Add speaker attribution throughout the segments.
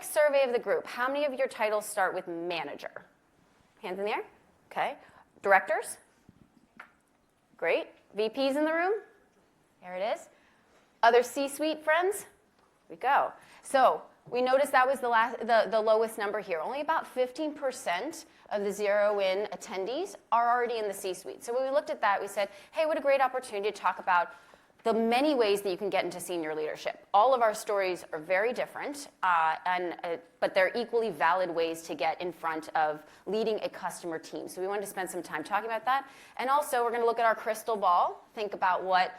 Speaker 1: quick survey of the group. How many of your titles start with manager? Hands in the air. Okay. Directors? Great. VPs in the room? There it is. Other C-suite friends? Here we go. So we noticed that was the lowest number here. Only about 15% of the Zero-In attendees are already in the C-suite. So when we looked at that, we said, hey, what a great opportunity to talk about the many ways that you can get into senior leadership. All of our stories are very different, but they're equally valid ways to get in front of leading a customer team. So we wanted to spend some time talking about that. And also, we're going to look at our crystal ball, think about what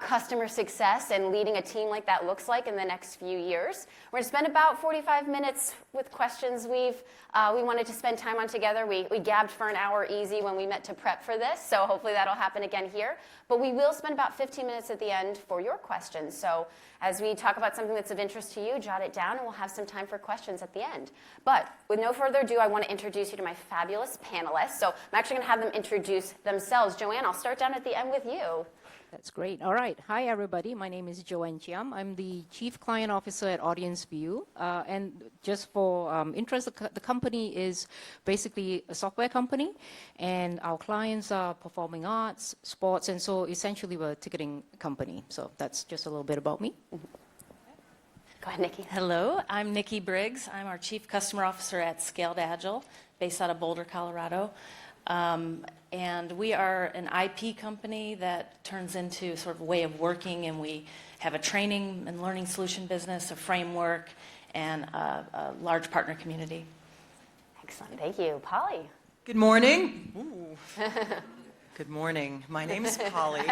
Speaker 1: customer success and leading a team like that looks like in the next few years. We're going to spend about 45 minutes with questions we wanted to spend time on together. We gabbed for an hour easy when we met to prep for this, so hopefully that'll happen again here. But we will spend about 15 minutes at the end for your questions. So as we talk about something that's of interest to you, jot it down, and we'll have some time for questions at the end. But with no further ado, I want to introduce you to my fabulous panelists. So I'm actually going to have them introduce themselves. Joanne, I'll start down at the end with you.
Speaker 2: That's great. All right. Hi, everybody. My name is Joanne Chiam. I'm the Chief Client Officer at AudienceView. And just for interest, the company is basically a software company. And our clients are performing arts, sports, and so essentially we're a ticketing company. So that's just a little bit about me.
Speaker 1: Go ahead, Nikki.
Speaker 3: Hello. I'm Nikki Briggs. I'm our Chief Customer Officer at Scaled Agile, based out of Boulder, Colorado. And we are an IP company that turns into sort of a way of working, and we have a training and learning solution business, a framework, and a large partner community.
Speaker 1: Excellent. Thank you. Polly.
Speaker 4: Good morning. Ooh. Good morning. My name is Polly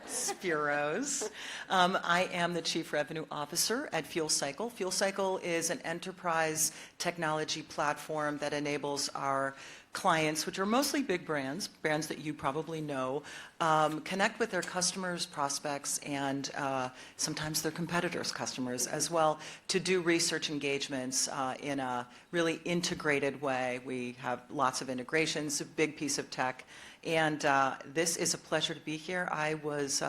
Speaker 4: Speros. I am the Chief Revenue Officer at FuelCycle. FuelCycle is an enterprise technology platform that enables our clients, which are mostly big brands that you probably know, connect with their customers, prospects, and sometimes their competitors' customers as well, to do research engagements in a really integrated way. We have lots of integrations, a big piece of tech, and this is a pleasure to be here. I was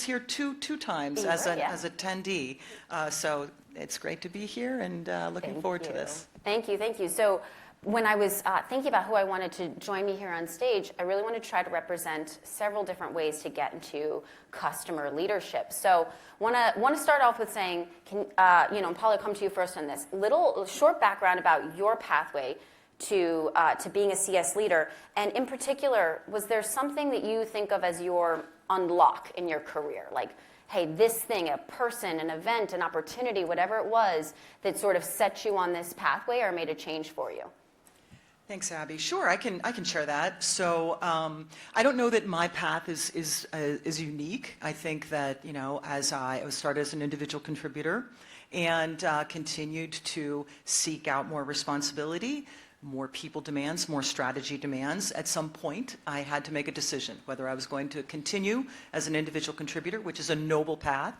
Speaker 4: here two times as an attendee, so it's great to be here, and looking forward to this.
Speaker 1: Thank you, thank you. So when I was thinking about who I wanted to join me here on stage, I really wanted to try to represent several different ways to get into customer leadership. So want to start off with saying, and Polly, I'll come to you first on this. Little short background about your pathway to being a CS leader, and in particular, was there something that you think of as your unlock in your career? Like, hey, this thing, a person, an event, an opportunity, whatever it was that sort of set you on this pathway or made a change for you?
Speaker 4: Thanks, Abby. Sure, I can share that. So I don't know that my path is unique. I think that, as I started as an individual contributor and continued to seek out more responsibility, more people demands, more strategy demands. At some point, I had to make a decision whether I was going to continue as an individual contributor, which is a noble path.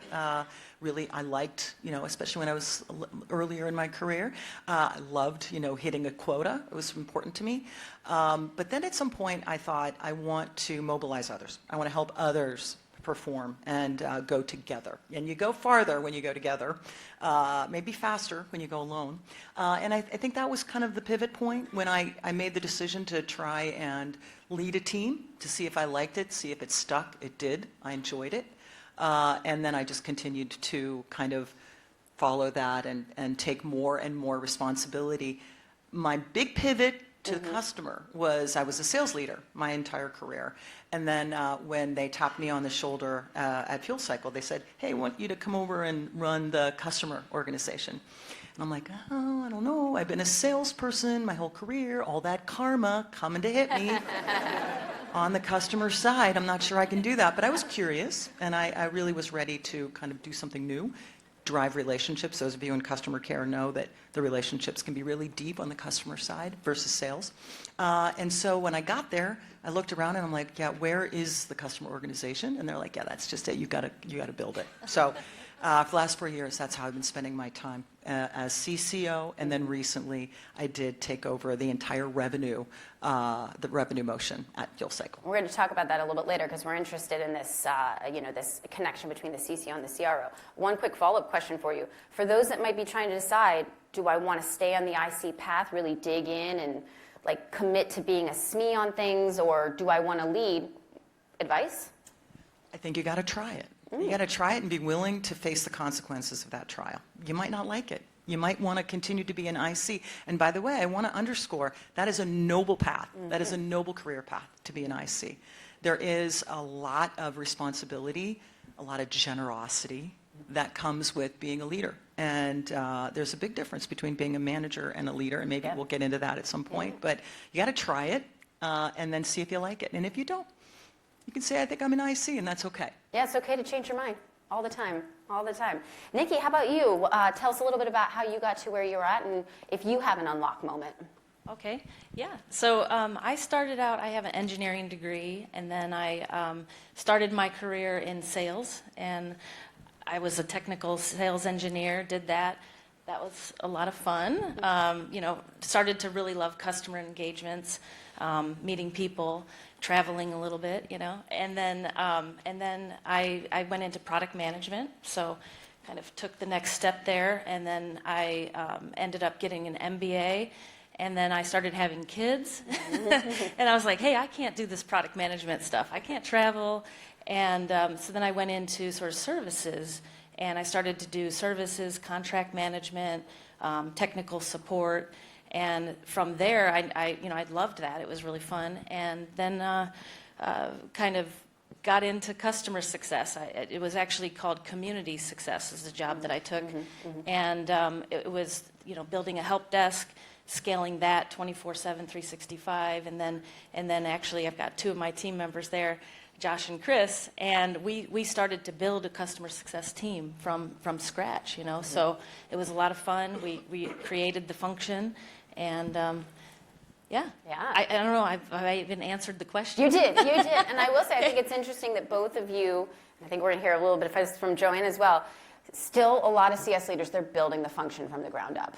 Speaker 4: Really, I liked, especially when I was earlier in my career, I loved, hitting a quota. It was important to me. But then at some point, I thought, I want to mobilize others. I want to help others perform and go together. And you go farther when you go together, maybe faster when you go alone. And I think that was kind of the pivot point when I made the decision to try and lead a team to see if I liked it, see if it stuck. It did. I enjoyed it. And then I just continued to kind of follow that and take more and more responsibility. My big pivot to the customer was I was a sales leader my entire career. And then when they tapped me on the shoulder at FuelCycle, they said, hey, I want you to come over and run the customer organization. And I'm like, oh, I don't know. I've been a salesperson my whole career, all that karma coming to hit me on the customer side. I'm not sure I can do that, but I was curious, and I really was ready to kind of do something new, drive relationships. Those of you in customer care know that the relationships can be really deep on the customer side versus sales. And so when I got there, I looked around and I'm like, yeah, where is the customer organization? And they're like, yeah, that's just it. You got to build it. So For the last 4 years, that's how I've been spending my time as CCO, and then recently I did take over the entire revenue, the revenue motion at FuelCycle.
Speaker 1: We're going to talk about that a little bit later because we're interested in this, this connection between the CCO and the CRO. One quick follow-up question for you. For those that might be trying to decide, do I want to stay on the IC path, really dig in and like commit to being a SME on things, or do I want to lead? Advice?
Speaker 4: I think you got to try it. You got to try it and be willing to face the consequences of that trial. You might not like it. You might want to continue to be an IC. And by the way, I want to underscore, that is a noble path. That is a noble career path to be an IC. There is a lot of responsibility, a lot of generosity that comes with being a leader. And there's a big difference between being a manager and a leader, and maybe we'll get into that at some point. But you got to try it and then see if you like it. And if you don't, you can say, I think I'm an IC, and that's okay.
Speaker 1: Yeah, it's okay to change your mind all the time, all the time. Nikki, how about you? Tell us a little bit about how you got to where you're at and if you have an unlock moment.
Speaker 3: Okay, yeah. So I started out, I have an engineering degree, and then I started my career in sales, and I was a technical sales engineer, did that. That was a lot of fun. Started to really love customer engagements, meeting people, traveling a little bit, and then I went into product management, so kind of took the next step there, and then I ended up getting an MBA, and then I started having kids, and I was like, hey, I can't do this product management stuff. I can't travel, and so then I went into sort of services, and I started to do services, contract management, technical support. And from there, I loved that. It was really fun. And then kind of got into customer success. It was actually called community success is the job that I took. And it was, building a help desk, scaling that 24/7, 365. And then actually I've got 2 of my team members there, Josh and Chris, and we started to build a customer success team from scratch, So it was a lot of fun. We created the function. And yeah. I don't know, have I even answered the question?
Speaker 1: You did. And I will say, I think it's interesting that both of you, and I think we're going to hear a little bit of this from Joanne as well, still a lot of CS leaders, they're building the function from the ground up,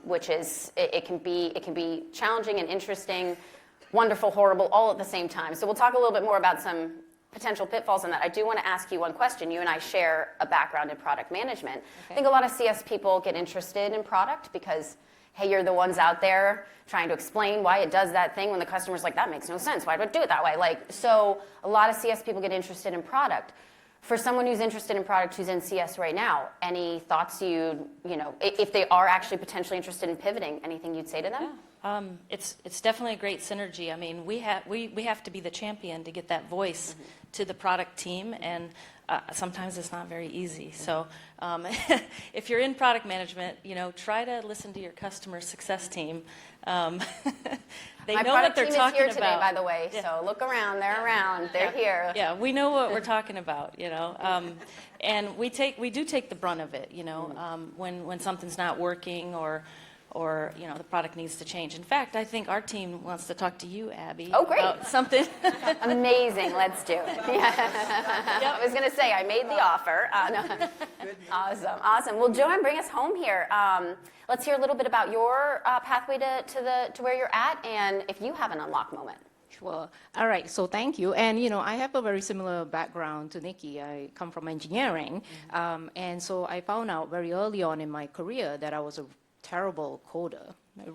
Speaker 1: which is, it can be challenging and interesting, wonderful, horrible, all at the same time. So we'll talk a little bit more about some potential pitfalls in that. I do want to ask you one question. You and I share a background in product management. Okay. I think a lot of CS people get interested in product because, hey, you're the ones out there trying to explain why it does that thing when the customer's like, that makes no sense. Why would it do it that way? So a lot of CS people get interested in product. For someone who's interested in product who's in CS right now, any thoughts if they are actually potentially interested in pivoting, anything you'd say to them?
Speaker 3: Yeah. It's definitely a great synergy. I mean, we have to be the champion to get that voice to the product team, and sometimes it's not very easy. So if you're in product management, try to listen to your customer success team. They know what they're talking about.
Speaker 1: My product team is here today, by the way, so look around. They're around. They're here.
Speaker 3: Yeah, we know what we're talking about, and we do take the brunt of it, when something's not working or the product needs to change. In fact, I think our team wants to talk to you, Abby.
Speaker 1: Oh, great.
Speaker 3: About something.
Speaker 1: Amazing. Let's do it. Yeah. Yep. I was going to say, I made the offer. No. Awesome. Well, Joanne, bring us home here. Let's hear a little bit about your pathway to where you're at, and if you have an unlock moment.
Speaker 2: Sure. All right. So thank you. And, I have a very similar background to Nikki. I come from engineering. And so I found out very early on in my career that I was a terrible coder,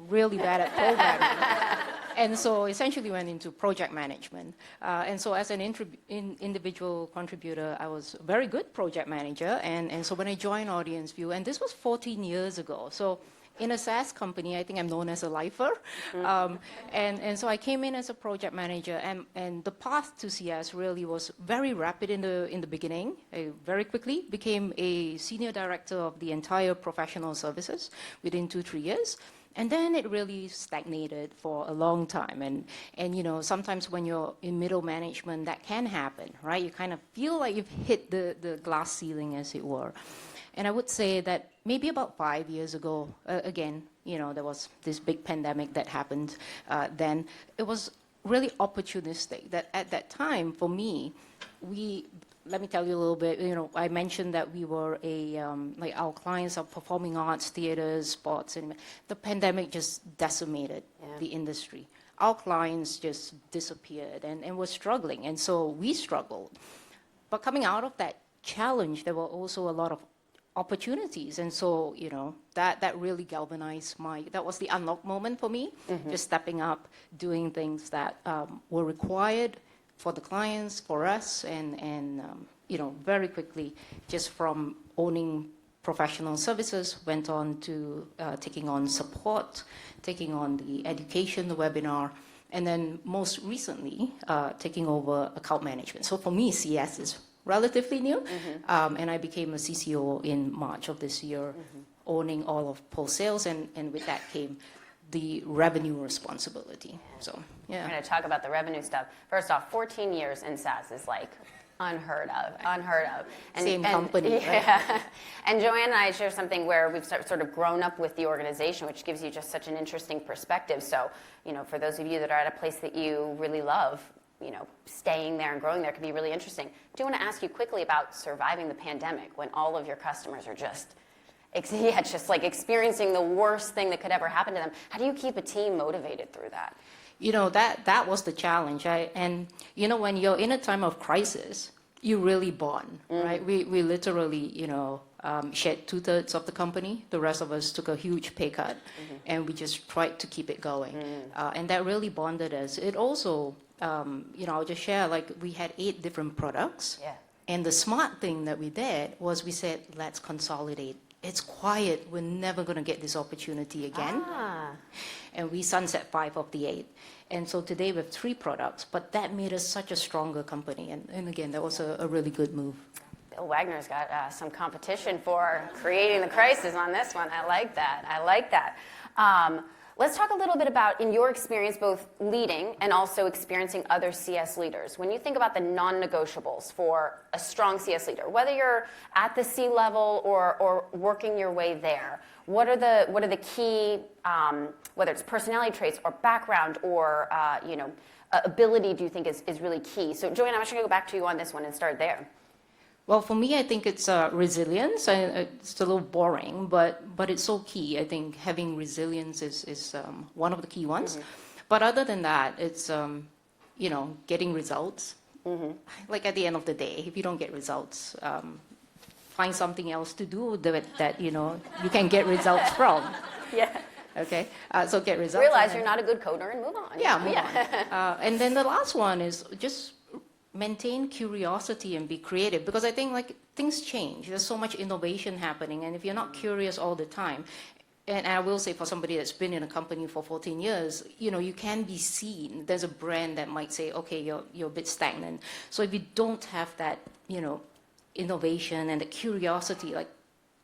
Speaker 2: really bad at programming. And so essentially went into project management. And so as an individual contributor, I was a very good project manager. And so when I joined AudienceView, and this was 14 years ago, so in a SaaS company, I think I'm known as a lifer. And so I came in as a project manager, and the path to CS really was very rapid in the beginning. I very quickly became a senior director of the entire professional services within 2-3 years. And then it really stagnated for a long time. And sometimes when you're in middle management, that can happen, right? You kind of feel like you've hit the glass ceiling, as it were. And I would say that maybe about 5 years ago, again, there was this big pandemic that happened then. It was really opportunistic that at that time, for me, let me tell you a little bit. I mentioned that we were like our clients are performing arts, theaters, sports, and the pandemic just decimated the industry. Our clients just disappeared and were struggling, and so we struggled. But coming out of that challenge, there were also a lot of opportunities, and so that really galvanized that was the unlock moment for me, just stepping up, doing things that were required for the clients, for us, and very quickly, just from owning professional services, went on to taking on support, taking on the education, the webinar, and then most recently, taking over account management. So for me, CS is relatively new, and I became a CCO in March of this year, owning all of post-sales, and with that came the revenue responsibility. So, yeah.
Speaker 1: We're going to talk about the revenue stuff. First off, 14 years in SaaS is like unheard of.
Speaker 2: Same company,
Speaker 1: yeah.
Speaker 2: right?
Speaker 1: And Joanne and I share something where we've sort of grown up with the organization, which gives you just such an interesting perspective. So, for those of you that are at a place that you really love, staying there and growing there can be really interesting. I do want to ask you quickly about surviving the pandemic when all of your customers are just like experiencing the worst thing that could ever happen to them. How do you keep a team motivated through that?
Speaker 2: That was the challenge. And when you're in a time of crisis, you really bond, right? We literally, shed 2/3 of the company. The rest of us took a huge pay cut, and we just tried to keep it going. And that really bonded us. It also, I'll just share, like, we had 8 different products.
Speaker 1: Yeah.
Speaker 2: And the smart thing that we did was we said, let's consolidate. It's quiet. We're never going to get this opportunity again. And we sunset 5 of the 8. And so today we have 3 products, but that made us such a stronger company. And again, that was a really good move.
Speaker 1: Bill Wagner's got some competition for creating the crisis on this one. I like that. Let's talk a little bit about, in your experience, both leading and also experiencing other CS leaders. When you think about the non-negotiables for a strong CS leader, whether you're at the C level or working your way there, what are the key, whether it's personality traits or background or ability, do you think is really key? So Joanne, I'm actually going to go back to you on this one and start there.
Speaker 2: Well, for me, I think it's resilience. It's a little boring, but it's so key. I think having resilience is one of the key ones. But other than that, it's getting results. Like at the end of the day, if you don't get results, find something else to do that you can get results from.
Speaker 1: Yeah.
Speaker 2: Okay, so get results.
Speaker 1: Realize you're not a good coder and move on.
Speaker 2: Yeah, move on. And then the last one is just maintain curiosity and be creative, because I think like things change. There's so much innovation happening, and if you're not curious all the time, and I will say for somebody that's been in a company for 14 years, you can be seen. There's a brand that might say, okay, you're a bit stagnant. So if you don't have that, innovation and the curiosity, like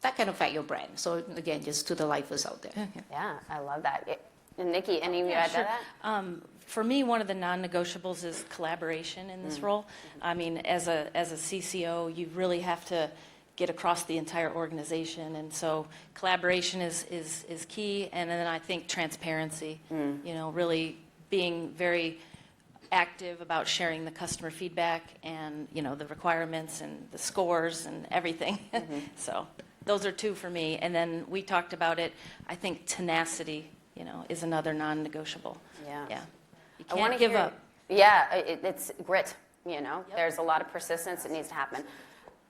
Speaker 2: that can affect your brand. So again, just to the lifers out there.
Speaker 1: Yeah, I love that. And Nikki, any of you add to that?
Speaker 3: For me, one of the non-negotiables is collaboration in this role. I mean, as a CCO, you really have to get across the entire organization, and so collaboration is key. And then I think transparency, really being very active about sharing the customer feedback and the requirements and the scores and everything. So those are 2 for me. And then we talked about it. I think tenacity, is another non-negotiable.
Speaker 1: Yeah.
Speaker 3: You can't give up.
Speaker 1: Yeah, it's grit, There's a lot of persistence that needs to happen.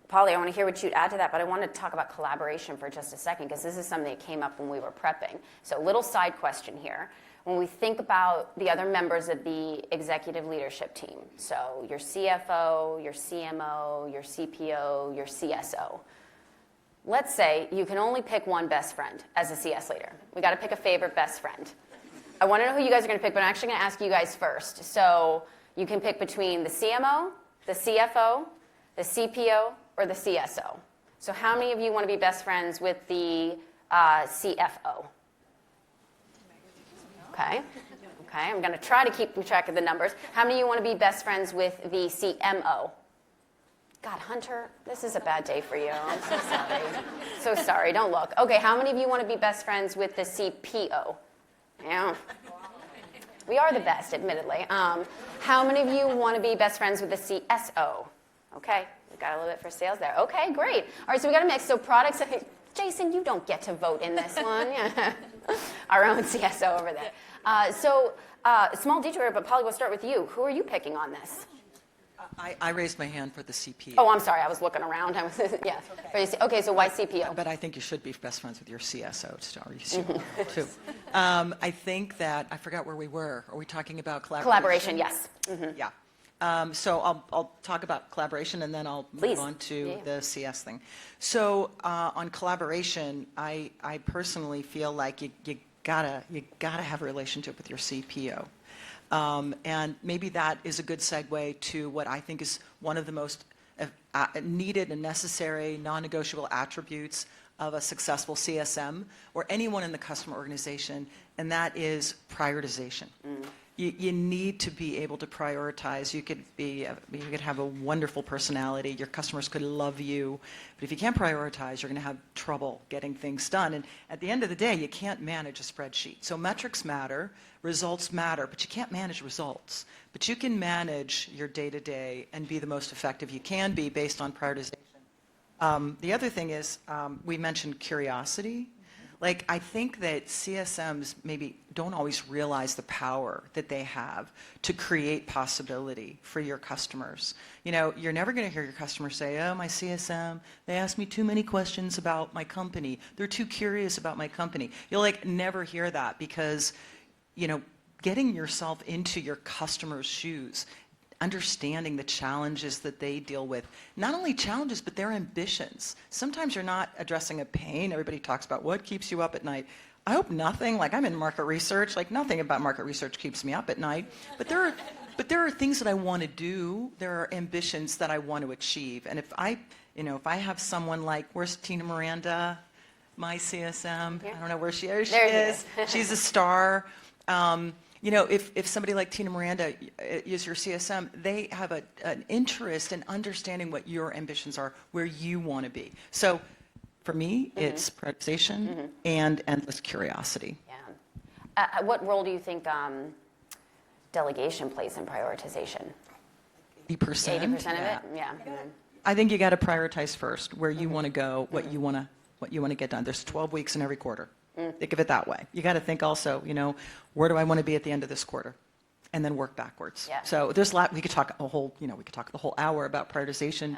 Speaker 1: Polly, I want to hear what you'd add to that, but I want to talk about collaboration for just a second, because this is something that came up when we were prepping. So little side question here. When we think about the other members of the executive leadership team, so your CFO, your CMO, your CPO, your CSO, let's say you can only pick one best friend as a CS leader. We got to pick a favorite best friend. I want to know who you guys are going to pick, but I'm actually going to ask you guys first. So you can pick between the CMO, the CFO, the CPO, or the CSO. So how many of you want to be best friends with the CFO? Okay, I'm going to try to keep track of the numbers. How many of you want to be best friends with the CMO? God, Hunter, this is a bad day for you. I'm so sorry. So sorry, don't look. Okay, how many of you want to be best friends with the CPO? Yeah. We are the best, admittedly. How many of you want to be best friends with the CSO? Okay, we got a little bit for sales there. Okay, great. All right, so we got a mix. So products, Jason, you don't get to vote in this one. Yeah. Our own CSO over there. Small detour, but Polly, we'll start with you. Who are you picking on this?
Speaker 4: I raised my hand for the CPO.
Speaker 1: Oh, I'm sorry. I was looking around. Yeah. Okay, so why CPO?
Speaker 4: But I think you should be best friends with your CSO too. I think that, I forgot where we were. Are we talking about collaboration?
Speaker 1: Collaboration, yes.
Speaker 4: Yeah. So I'll talk about collaboration and then I'll move on to the CS thing. So on collaboration, I personally feel like you gotta have a relationship with your CPO. And maybe that is a good segue to what I think is one of the most needed and necessary non-negotiable attributes of a successful CSM or anyone in the customer organization, and that is prioritization. You need to be able to prioritize. You could have a wonderful personality. Your customers could love you, but if you can't prioritize, you're going to have trouble getting things done. And at the end of the day, you can't manage a spreadsheet. So metrics matter, results matter, but you can't manage results. But you can manage your day-to-day and be the most effective you can be based on prioritization. The other thing is, we mentioned curiosity. Like, I think that CSMs maybe don't always realize the power that they have to create possibility for your customers. You know, you're never going to hear your customers say, oh, my CSM, they ask me too many questions about my company. They're too curious about my company. You'll like never hear that because, you know, getting yourself into your customer's shoes, understanding the challenges that they deal with. Not only challenges, but their ambitions. Sometimes you're not addressing a pain. Everybody talks about what keeps you up at night. I hope nothing, like I'm in market research, like nothing about market research keeps me up at night. But there are things that I want to do. There are ambitions that I want to achieve. And if I have someone like, where's Tina Miranda, my CSM? I don't know where she is. There she is. She's a star. You know, if somebody like Tina Miranda is your CSM, they have an interest in understanding what your ambitions are, where you want to be. So for me, it's prioritization and endless curiosity.
Speaker 1: Yeah. What role do you think delegation plays in prioritization?
Speaker 4: 80%.
Speaker 1: 80% of it? Yeah.
Speaker 4: I think you got to prioritize first where you want to go, what you want to get done. There's 12 weeks in every quarter. Think of it that way. You got to think also, you know, where do I want to be at the end of this quarter? And then work backwards. Yeah. So there's a lot, we could talk the whole hour about prioritization,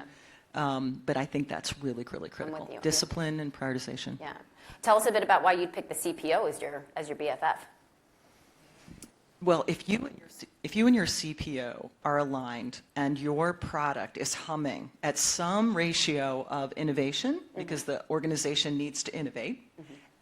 Speaker 4: but I think that's really, really critical. Discipline and prioritization.
Speaker 1: Yeah. Tell us a bit about why you'd pick the CPO as your BFF.
Speaker 4: Well, if you and your CPO are aligned and your product is humming at some ratio of innovation, because the organization needs to innovate,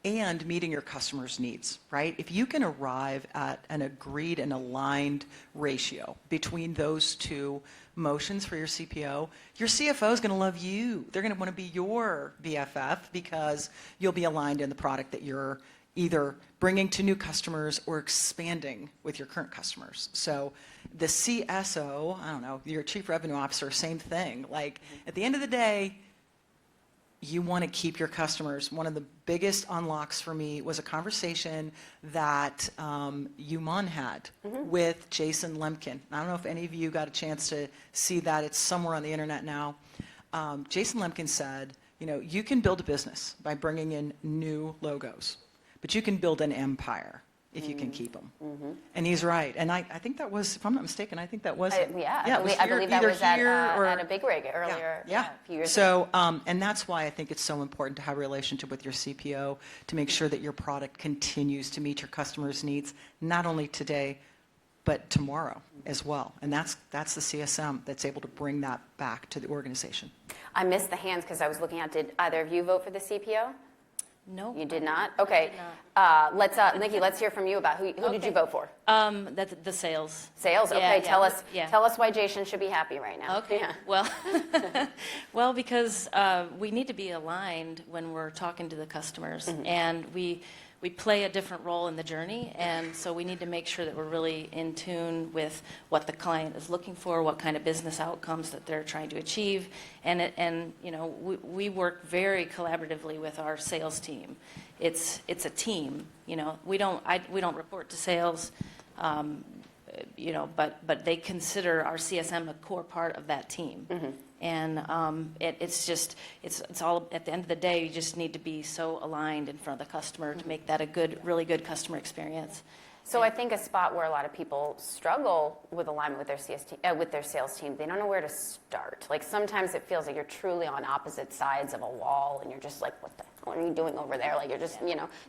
Speaker 4: and meeting your customers' needs, right? If you can arrive at an agreed and aligned ratio between those two motions for your CPO, your CFO is going to love you. They're going to want to be your BFF because you'll be aligned in the product that you're either bringing to new customers or expanding with your current customers. So the CSO, I don't know, your chief revenue officer, same thing. Like at the end of the day, you want to keep your customers. One of the biggest unlocks for me was a conversation that UMON had with Jason Lemkin. I don't know if any of you got a chance to see that. It's somewhere on the internet now. Jason Lemkin said, you know, you can build a business by bringing in new logos, but you can build an empire if you can keep them. And he's right. And I think that was, if I'm not mistaken, I think that was
Speaker 1: I believe that was at a big rig earlier a few years ago.
Speaker 4: And that's why I think it's so important to have a relationship with your CPO to make sure that your product continues to meet your customers' needs, not only today, but tomorrow as well. And that's the CSM that's able to bring that back to the organization.
Speaker 1: I missed the hands because I was looking at, did either of you vote for the CPO?
Speaker 3: No.
Speaker 1: You did not? Okay. Nikki, let's hear from you about who did you vote for?
Speaker 3: The sales.
Speaker 1: Sales? Okay, tell us why Jason should be happy right now.
Speaker 3: Okay. Yeah. Well, because we need to be aligned when we're talking to the customers, and we play a different role in the journey, and so we need to make sure that we're really in tune with what the client is looking for, what kind of business outcomes that they're trying to achieve, and you know, we work very collaboratively with our sales team. It's a team, you know. We don't report to sales, you know, but they consider our CSM a core part of that team, And it's all, at the end of the day, you just need to be so aligned in front of the customer to make that a really good customer experience.
Speaker 1: So I think a spot where a lot of people struggle with alignment with their sales team, they don't know where to start. Like sometimes it feels like you're truly on opposite sides of a wall, and you're just like, what the hell are you doing over there? Like you're just,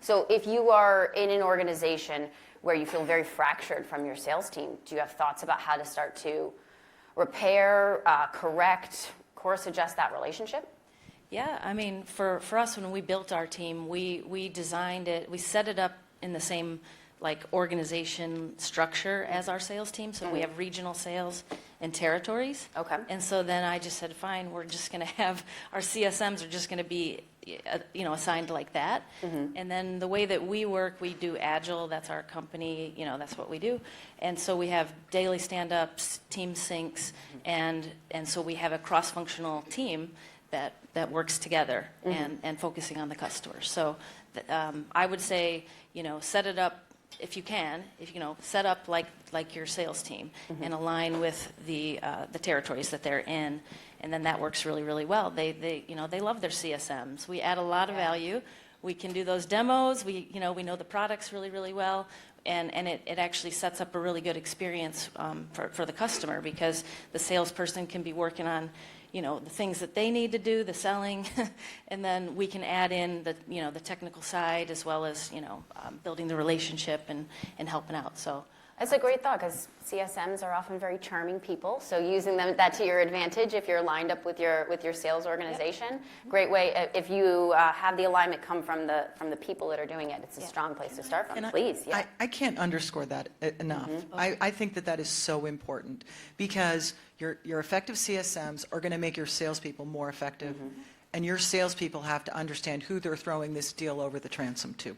Speaker 1: So if you are in an organization where you feel very fractured from your sales team, do you have thoughts about how to start to repair, correct, course adjust that relationship?
Speaker 3: Yeah, I mean, for us, when we built our team, we designed it, we set it up in the same organization structure as our sales team. So we have regional sales and territories.
Speaker 1: Okay.
Speaker 3: And so then I just said, fine, we're just going to have, our CSMs are just going to be, assigned like that. And then the way that we work, we do Agile, that's our company, that's what we do. And so we have daily stand-ups, team syncs, and so we have a cross-functional team that works together and focusing on the customer. So I would say, set it up, if you can, set up like your sales team and align with the territories that they're in, and then that works really, really well. They love their CSMs. We add a lot of value. We can do those demos. We know the products really, really well, and it actually sets up a really good experience for the customer, because the salesperson can be working on the things that they need to do, the selling, and then we can add in the technical side, as well as, building the relationship and helping out. So
Speaker 1: That's a great thought, because CSMs are often very charming people. So using that to your advantage, if you're lined up with your sales organization, great way. If you have the alignment come from the people that are doing it, it's a strong place to start from. Please,
Speaker 4: I can't underscore that enough. I think that is so important, because your effective CSMs are going to make your salespeople more effective, and your salespeople have to understand who they're throwing this deal over the transom to.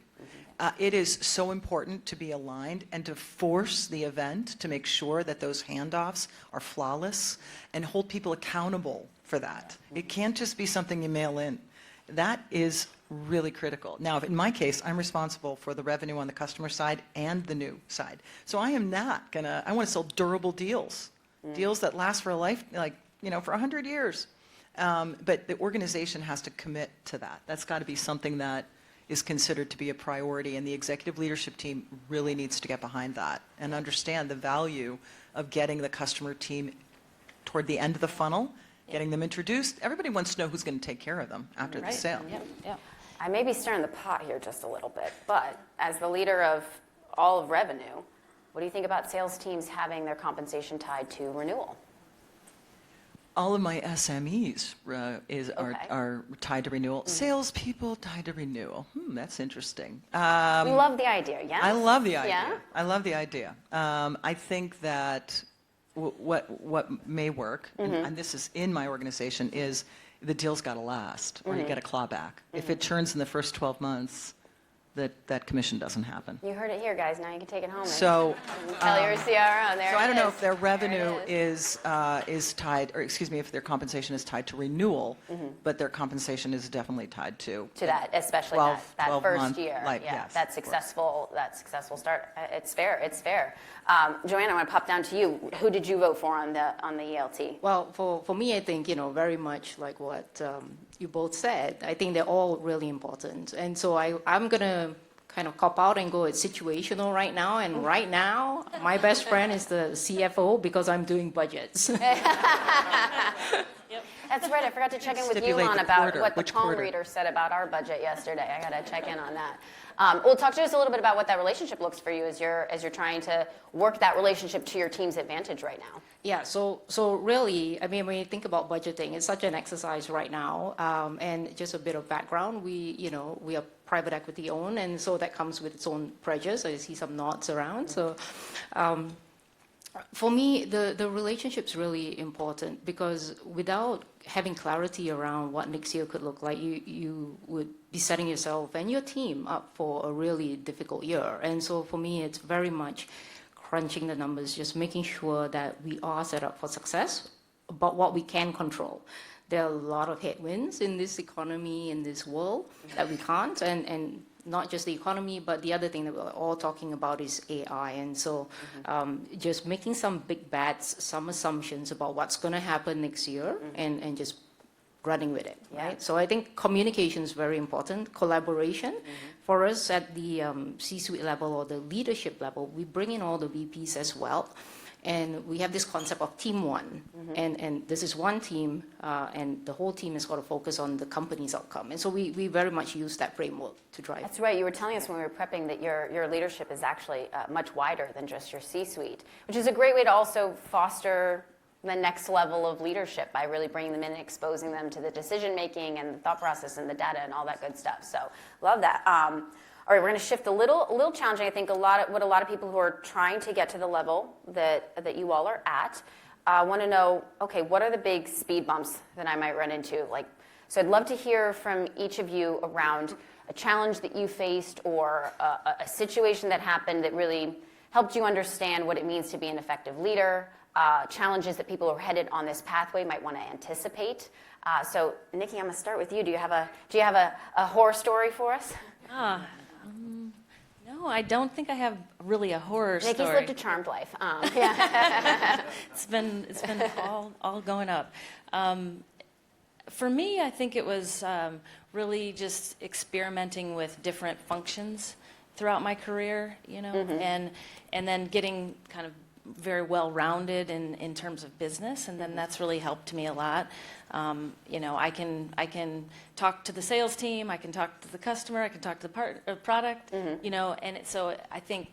Speaker 4: It is so important to be aligned and to force the event to make sure that those handoffs are flawless and hold people accountable for that. It can't just be something you mail in. That is really critical. Now, in my case, I'm responsible for the revenue on the customer side and the new side. So I am not gonna, I want to sell durable deals, deals that last for a life, for 100 years. But the organization has to commit to that. That's got to be something that is considered to be a priority, and the executive leadership team really needs to get behind that and understand the value of getting the customer team toward the end of the funnel, getting them introduced. Everybody wants to know who's going to take care of them after the sale.
Speaker 1: I may be stirring the pot here just a little bit, but as the leader of all of revenue, what do you think about sales teams having their compensation tied to renewal?
Speaker 4: All of my SMEs are tied to renewal. Salespeople tied to renewal. That's interesting.
Speaker 1: We love the idea, yes?
Speaker 4: I love the idea.
Speaker 1: Yeah?
Speaker 4: I love the idea. I think that what may work, and this is in my organization, is the deal's got to last, or you get a clawback. If it churns in the first 12 months, that commission doesn't happen.
Speaker 1: You heard it here, guys. Now you can take it home.
Speaker 4: So
Speaker 1: Tell your CRO. There.
Speaker 4: So I don't know
Speaker 1: is.
Speaker 4: if their revenue
Speaker 1: There
Speaker 4: is tied, or excuse me, if their compensation is tied to renewal, but their compensation is definitely tied to
Speaker 1: that, especially
Speaker 4: 12
Speaker 1: that first
Speaker 4: month
Speaker 1: year.
Speaker 4: yes,
Speaker 1: that successful start. It's fair. It's fair. Joanna, I want to pop down to you. Who did you vote for on the ELT?
Speaker 2: Well, for me, I think, very much like what you both said. I think they're all really important. And so I'm going to kind of cop out and go it's situational right now. And right now, my best friend is the CFO, because I'm doing budgets.
Speaker 1: That's right. I forgot to check in with you on about what the palm reader said about our budget yesterday. I got to check in on that. Well, talk to us a little bit about what that relationship looks for you as you're trying to work that relationship to your team's advantage right now.
Speaker 2: Yeah, so really, I mean, when you think about budgeting, it's such an exercise right now. And just a bit of background, we are private equity owned, and so that comes with its own pressures. So you see some nods around. So for me, the relationship's really important, because without having clarity around what next year could look like, you would be setting yourself and your team up for a really difficult year. And so for me, it's very much crunching the numbers, just making sure that we are set up for success, but what we can control. There are a lot of headwinds in this economy, in this world, that we can't, and not just the economy, but the other thing that we're all talking about is AI. And so just making some big bets, some assumptions about what's going to happen next year and just running with it, right? So I think communication is very important, collaboration. For us at the C-suite level or the leadership level, we bring in all the VPs as well. And we have this concept of team one. And this is one team, and the whole team has got to focus on the company's outcome. And so we very much use that framework to drive.
Speaker 1: That's right. You were telling us when we were prepping that your leadership is actually much wider than just your C-suite, which is a great way to also foster the next level of leadership by really bringing them in and exposing them to the decision making and the thought process and the data and all that good stuff. So love that. All right, we're going to shift a little challenging. I think what a lot of people who are trying to get to the level that you all are at want to know, okay, what are the big speed bumps that I might run into? So I'd love to hear from each of you around a challenge that you faced or a situation that happened that really helped you understand what it means to be an effective leader, challenges that people who are headed on this pathway might want to anticipate. So Nikki, I'm going to start with you. Do you have a horror story for us?
Speaker 3: No, I don't think I have really a horror story.
Speaker 1: Nikki's lived a charmed life.
Speaker 3: It's been all going up. For me, I think it was really just experimenting with different functions throughout my career, and then getting kind of very well-rounded in terms of business, and then that's really helped me a lot. I can talk to the sales team, I can talk to the customer, I can talk to the product, and so I think,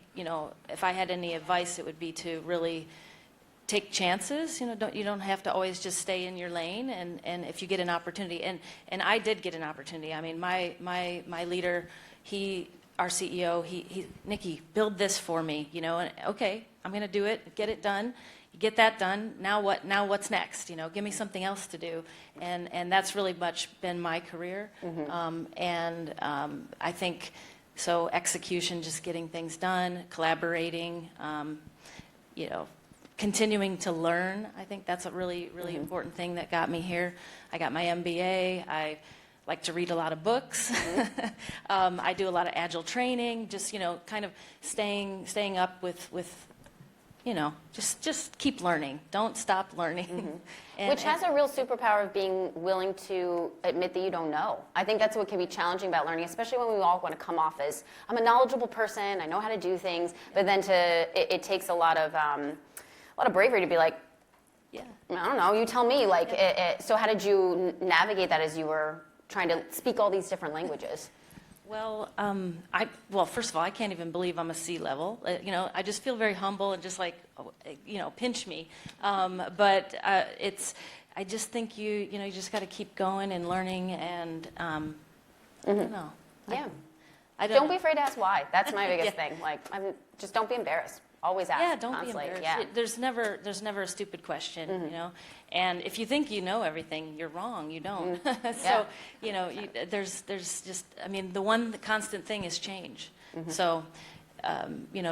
Speaker 3: if I had any advice, it would be to really take chances. You don't have to always just stay in your lane, and if you get an opportunity, and I did get an opportunity. I mean, my leader, our CEO, Nikki, build this for me, and okay, I'm going to do it, get it done. You get that done. Now what? Now what's next? Give me something else to do, and that's really much been my career. I think so. Execution, just getting things done, collaborating, continuing to learn. I think that's a really important thing that got me here. I got my MBA. I like to read a lot of books. I do a lot of Agile training, just, kind of staying up with just keep learning. Don't stop learning.
Speaker 1: Which has a real superpower of being willing to admit that you don't know. I think that's what can be challenging about learning, especially when we all want to come off as, I'm a knowledgeable person, I know how to do things, but then it takes a lot of bravery to be like, I don't know, you tell me. So how did you navigate that as you were trying to speak all these different languages?
Speaker 3: Well, first of all, I can't even believe I'm a C-level. I just feel very humble and just pinch me. But I just think you just got to keep going and learning, and I don't know.
Speaker 1: Yeah.
Speaker 3: Don't
Speaker 1: be afraid to ask why. That's my biggest thing. Just don't be embarrassed. Always ask.
Speaker 3: Yeah, don't
Speaker 1: constantly.
Speaker 3: be embarrassed.
Speaker 1: Yeah.
Speaker 3: There's never a stupid question, And if you think you know everything, you're wrong. You don't. So, there's just, the one constant thing is change. So,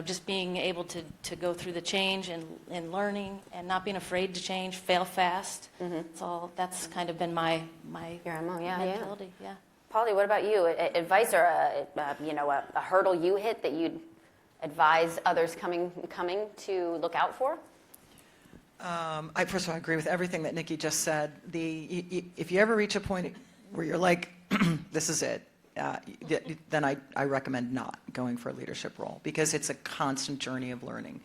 Speaker 3: just being able to go through the change and learning and not being afraid to change, fail fast. That's kind of been my mentality. Yeah.
Speaker 1: Polly, what about you? Advice or a hurdle you hit that you'd advise others coming to look out for?
Speaker 4: First of all, I agree with everything that Nikki just said. If you ever reach a point where you're like, this is it, then I recommend not going for a leadership role, because it's a constant journey of learning.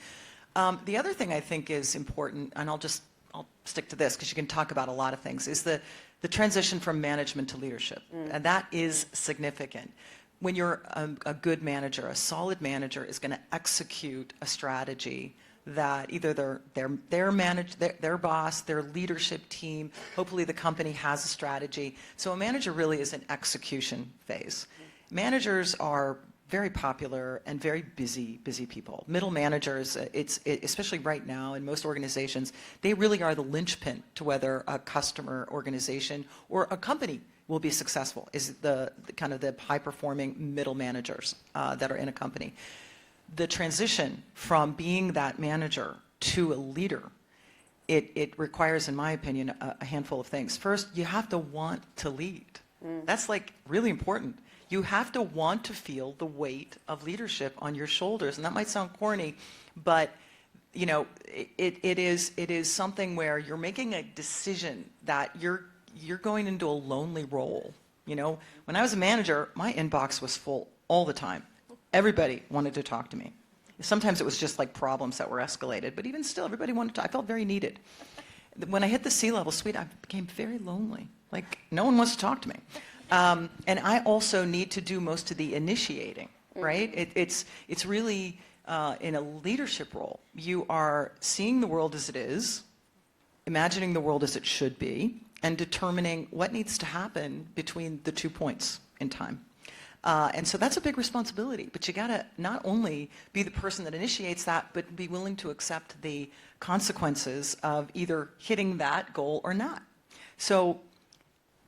Speaker 4: The other thing I think is important, and I'll stick to this because you can talk about a lot of things, is the transition from management to leadership. And that is significant. When you're a good manager, a solid manager is going to execute a strategy that either their boss, their leadership team, hopefully the company has a strategy. So a manager really is an execution phase. Managers are very popular and very busy people. Middle managers, especially right now in most organizations, they really are the linchpin to whether a customer organization or a company will be successful, is the kind of the high-performing middle managers that are in a company. The transition from being that manager to a leader, it requires, in my opinion, a handful of things. First, you have to want to lead. That's really important. You have to want to feel the weight of leadership on your shoulders. And that might sound corny, but you know, it is something where you're making a decision that you're going into a lonely role. You know, when I was a manager, my inbox was full all the time. Everybody wanted to talk to me. Sometimes it was just like problems that were escalated, but even still, everybody wanted to. I felt very needed. When I hit the C-level suite, I became very lonely. Like, no one wants to talk to me. And I also need to do most of the initiating, right? It's really, in a leadership role, you are seeing the world as it is, imagining the world as it should be, and determining what needs to happen between the 2 points in time. And so that's a big responsibility, but you gotta not only be the person that initiates that, but be willing to accept the consequences of either hitting that goal or not. So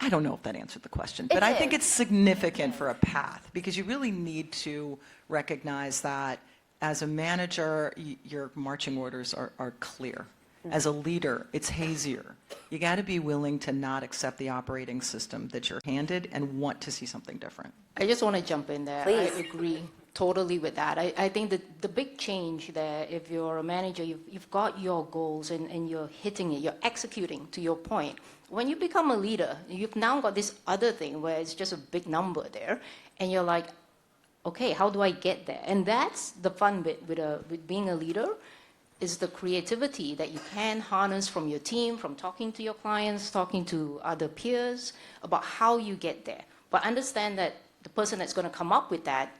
Speaker 4: I don't know if that answered the question, but I think it's significant for a path, because you really need to recognize that as a manager, your marching orders are clear. As a leader, it's hazier. You got to be willing to not accept the operating system that you're handed and want to see something different.
Speaker 2: I just want to jump in there.
Speaker 1: Please.
Speaker 2: I agree totally with that. I think that the big change there, if you're a manager, you've got your goals and you're hitting it, you're executing to your point. When you become a leader, you've now got this other thing where it's just a big number there, and you're like, okay, how do I get there? And that's the fun bit with being a leader, is the creativity that you can harness from your team, from talking to your clients, talking to other peers about how you get there. But understand that the person that's going to come up with that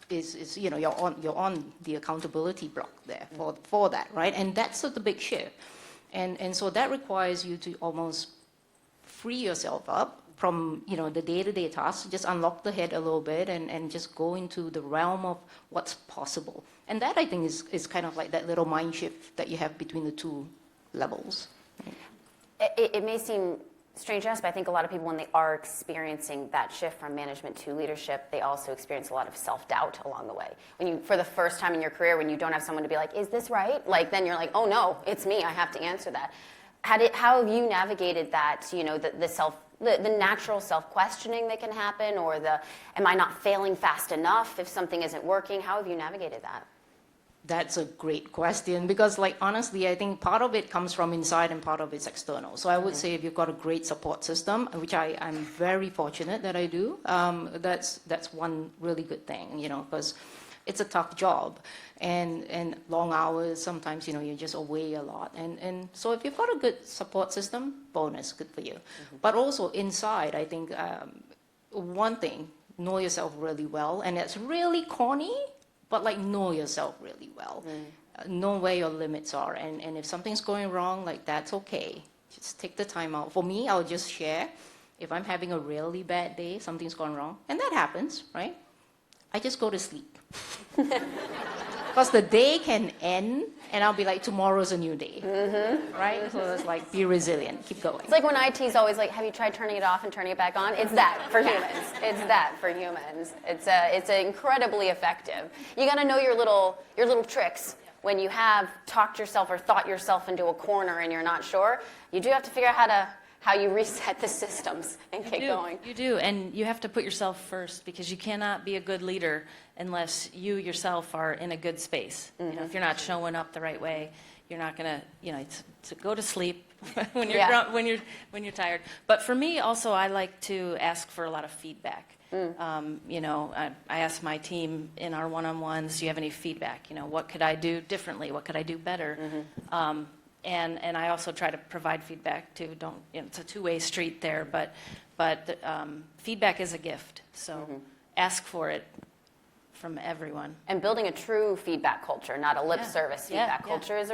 Speaker 2: is you know, you're on the accountability block there for that, right? And that's the big shift. And so that requires you to almost free yourself up from, you know, the day-to-day tasks, just unlock the head a little bit and just go into the realm of what's possible. And that, I think, is kind of like that little mind shift that you have between the two levels.
Speaker 1: It may seem strange to us, but I think a lot of people, when they are experiencing that shift from management to leadership, they also experience a lot of self-doubt along the way. When you, for the first time in your career, when you don't have someone to be like, is this right? Like, then you're like, oh no, it's me, I have to answer that. How have you navigated that, you know, the natural self-questioning that can happen, or am I not failing fast enough if something isn't working? How have you navigated that?
Speaker 2: That's a great question, because, like, honestly, I think part of it comes from inside and part of it's external. So I would say if you've got a great support system, which I'm very fortunate that I do, that's one really good thing, you know, because it's a tough job and long hours. Sometimes, you know, you're just away a lot. And so if you've got a good support system, bonus, good for you. Mm-hmm. But also inside, I think one thing, know yourself really well. And it's really corny, but like know yourself really well. Know where your limits are. And if something's going wrong, like that's okay. Just take the time out. For me, I'll just share. If I'm having a really bad day, something's gone wrong, and that happens, right? I just go to sleep. Because the day can end, and I'll be like, tomorrow's a new day, right? So it's like, be resilient, keep going.
Speaker 1: It's like when IT's always like, have you tried turning it off and turning it back on? It's that for humans. It's that for humans. It's incredibly effective. You got to know your little tricks. When you have talked yourself or thought yourself into a corner and you're not sure, you do have to figure out how you reset the systems and get going.
Speaker 3: You do, and you have to put yourself first, because you cannot be a good leader unless you yourself are in a good space. You know, if you're not showing up the right way, you're not gonna, you know, to go to sleep when you're when you're tired. But for me, also, I like to ask for a lot of feedback. You know, I ask my team in our one-on-ones, do you have any feedback? You know, what could I do differently? What could I do better? And I also try to provide feedback too. You know, it's a two-way street there, but feedback is a gift. So ask for it from everyone.
Speaker 1: And building a true feedback culture, not a lip service feedback culture, is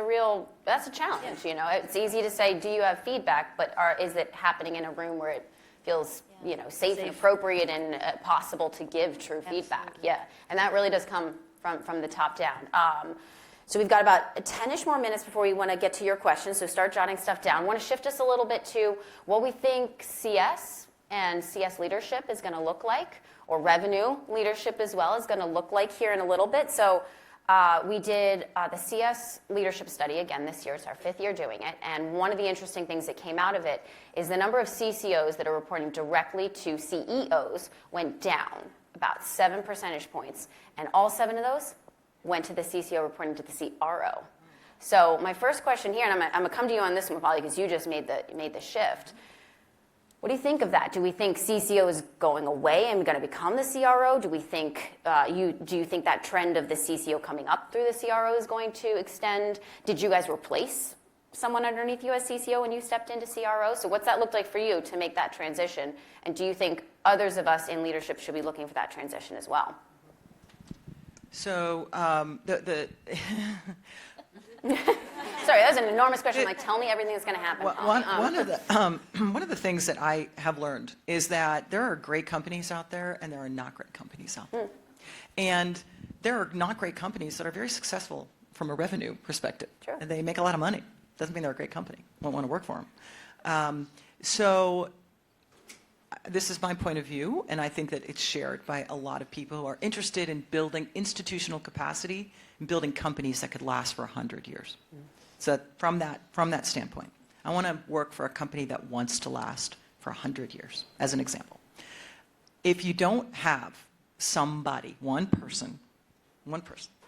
Speaker 1: that's a challenge. You know, it's easy to say, do you have feedback? But is it happening in a room where it feels, you know, safe and appropriate and possible to give true feedback? Yeah, and that really does come from the top down. So we've got about 10-ish more minutes before we want to get to your questions, so start jotting stuff down. I want to shift us a little bit to what we think CS and CS leadership is going to look like, or revenue leadership as well is going to look like here in a little bit. So we did the CS leadership study again this year. It's our 5th year doing it. And one of the interesting things that came out of it is the number of CCOs that are reporting directly to CEOs went down about 7 percentage points, and all 7 of those went to the CCO reporting to the CRO. So my first question here, and I'm going to come to you on this one, probably because you just made the shift. What do you think of that? Do we think CCO is going away and going to become the CRO? Do we think do you think that trend of the CCO coming up through the CRO is going to extend? Did you guys replace someone underneath you as CCO when you stepped into CRO? So what's that look like for you to make that transition? And do you think others of us in leadership should be looking for that transition as well?
Speaker 4: So
Speaker 1: Sorry, that was an enormous question. Like, tell me everything that's going to happen.
Speaker 4: One of the things that I have learned is that there are great companies out there and there are not great companies out there. And there are not great companies that are very successful from a revenue perspective.
Speaker 1: Sure.
Speaker 4: And they make a lot of money. Doesn't mean they're a great company. Won't want to work for them. So this is my point of view, and I think that it's shared by a lot of people who are interested in building institutional capacity and building companies that could last for 100 years. So from that standpoint, I want to work for a company that wants to last for 100 years, as an example. If you don't have somebody, one person,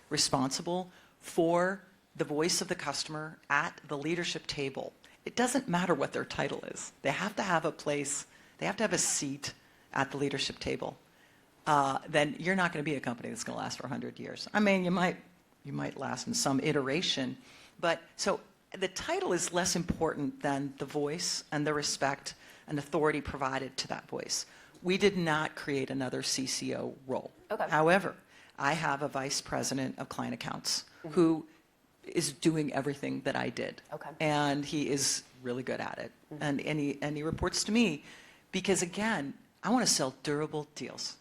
Speaker 4: responsible for the voice of the customer at the leadership table, it doesn't matter what their title is. They have to have a place, they have to have a seat at the leadership table. Then you're not going to be a company that's going to last for 100 years. I mean, you might last in some iteration, but so the title is less important than the voice and the respect and authority provided to that voice. We did not create another CCO role.
Speaker 1: Okay.
Speaker 4: However, I have a vice president of client accounts who is doing everything that I did.
Speaker 1: Okay.
Speaker 4: And he is really good at it. And he reports to me because, again, I want to sell durable deals,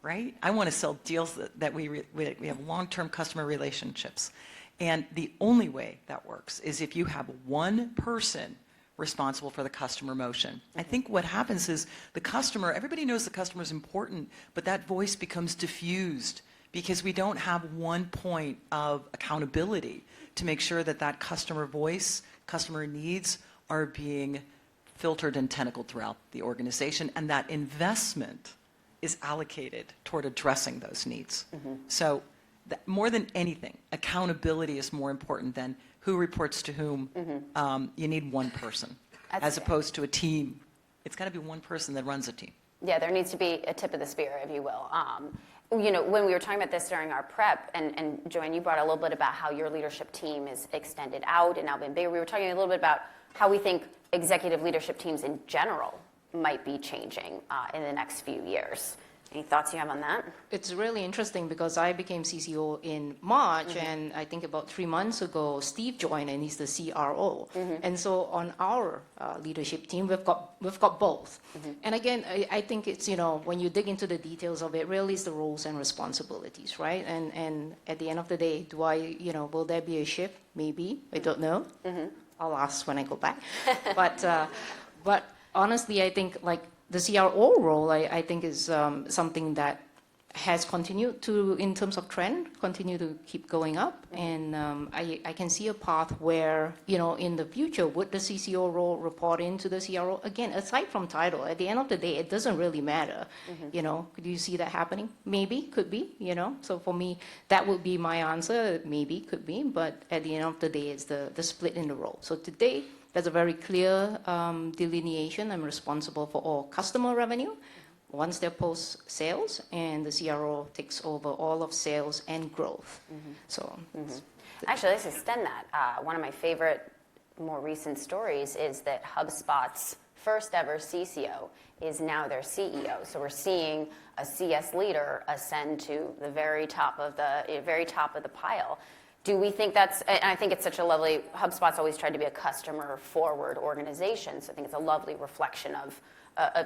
Speaker 4: right? I want to sell deals that we have long-term customer relationships. And the only way that works is if you have one person responsible for the customer motion. I think what happens is the customer, everybody knows the customer is important, but that voice becomes diffused because we don't have one point of accountability to make sure that that customer voice, customer needs are being filtered and tentacled throughout the organization, and that investment is allocated toward addressing those needs. So more than anything, accountability is more important than who reports to whom. You need one person as opposed to a team. It's got to be one person that runs a team.
Speaker 1: Yeah, there needs to be a tip of the spear, if you will. You know, when we were talking about this during our prep, and Joanne, you brought a little bit about how your leadership team is extended out and now been bigger. We were talking a little bit about how we think executive leadership teams in general might be changing in the next few years. Any thoughts you have on that?
Speaker 2: It's really interesting because I became CCO in March, and I think about 3 months ago, Steve joined, and he's the CRO. And so on our leadership team, we've got both. And again, I think it's, you know, when you dig into the details of it, really is the roles and responsibilities, right? And at the end of the day, will there be a shift? Maybe, I don't know. I'll ask when I go back. But honestly, I think like the CRO role, I think is something that has continued to, in terms of trend, continue to keep going up. And I can see a path where, you know, in the future, would the CCO role report into the CRO? Again, aside from title, at the end of the day, it doesn't really matter. You know, could you see that happening? Maybe, could be, you know. So for me, that would be my answer. Maybe, could be. But at the end of the day, it's the split in the role. So today, there's a very clear delineation. I'm responsible for all customer revenue once they're post-sales, and the CRO takes over all of sales and growth. So,
Speaker 1: Actually, let's extend that. One of my favorite, more recent stories is that HubSpot's first ever CCO is now their CEO. So we're seeing a CS leader ascend to the very top of the pile. Do we think that's, and I think it's such a lovely, HubSpot's always tried to be a customer-forward organization, so I think it's a lovely reflection of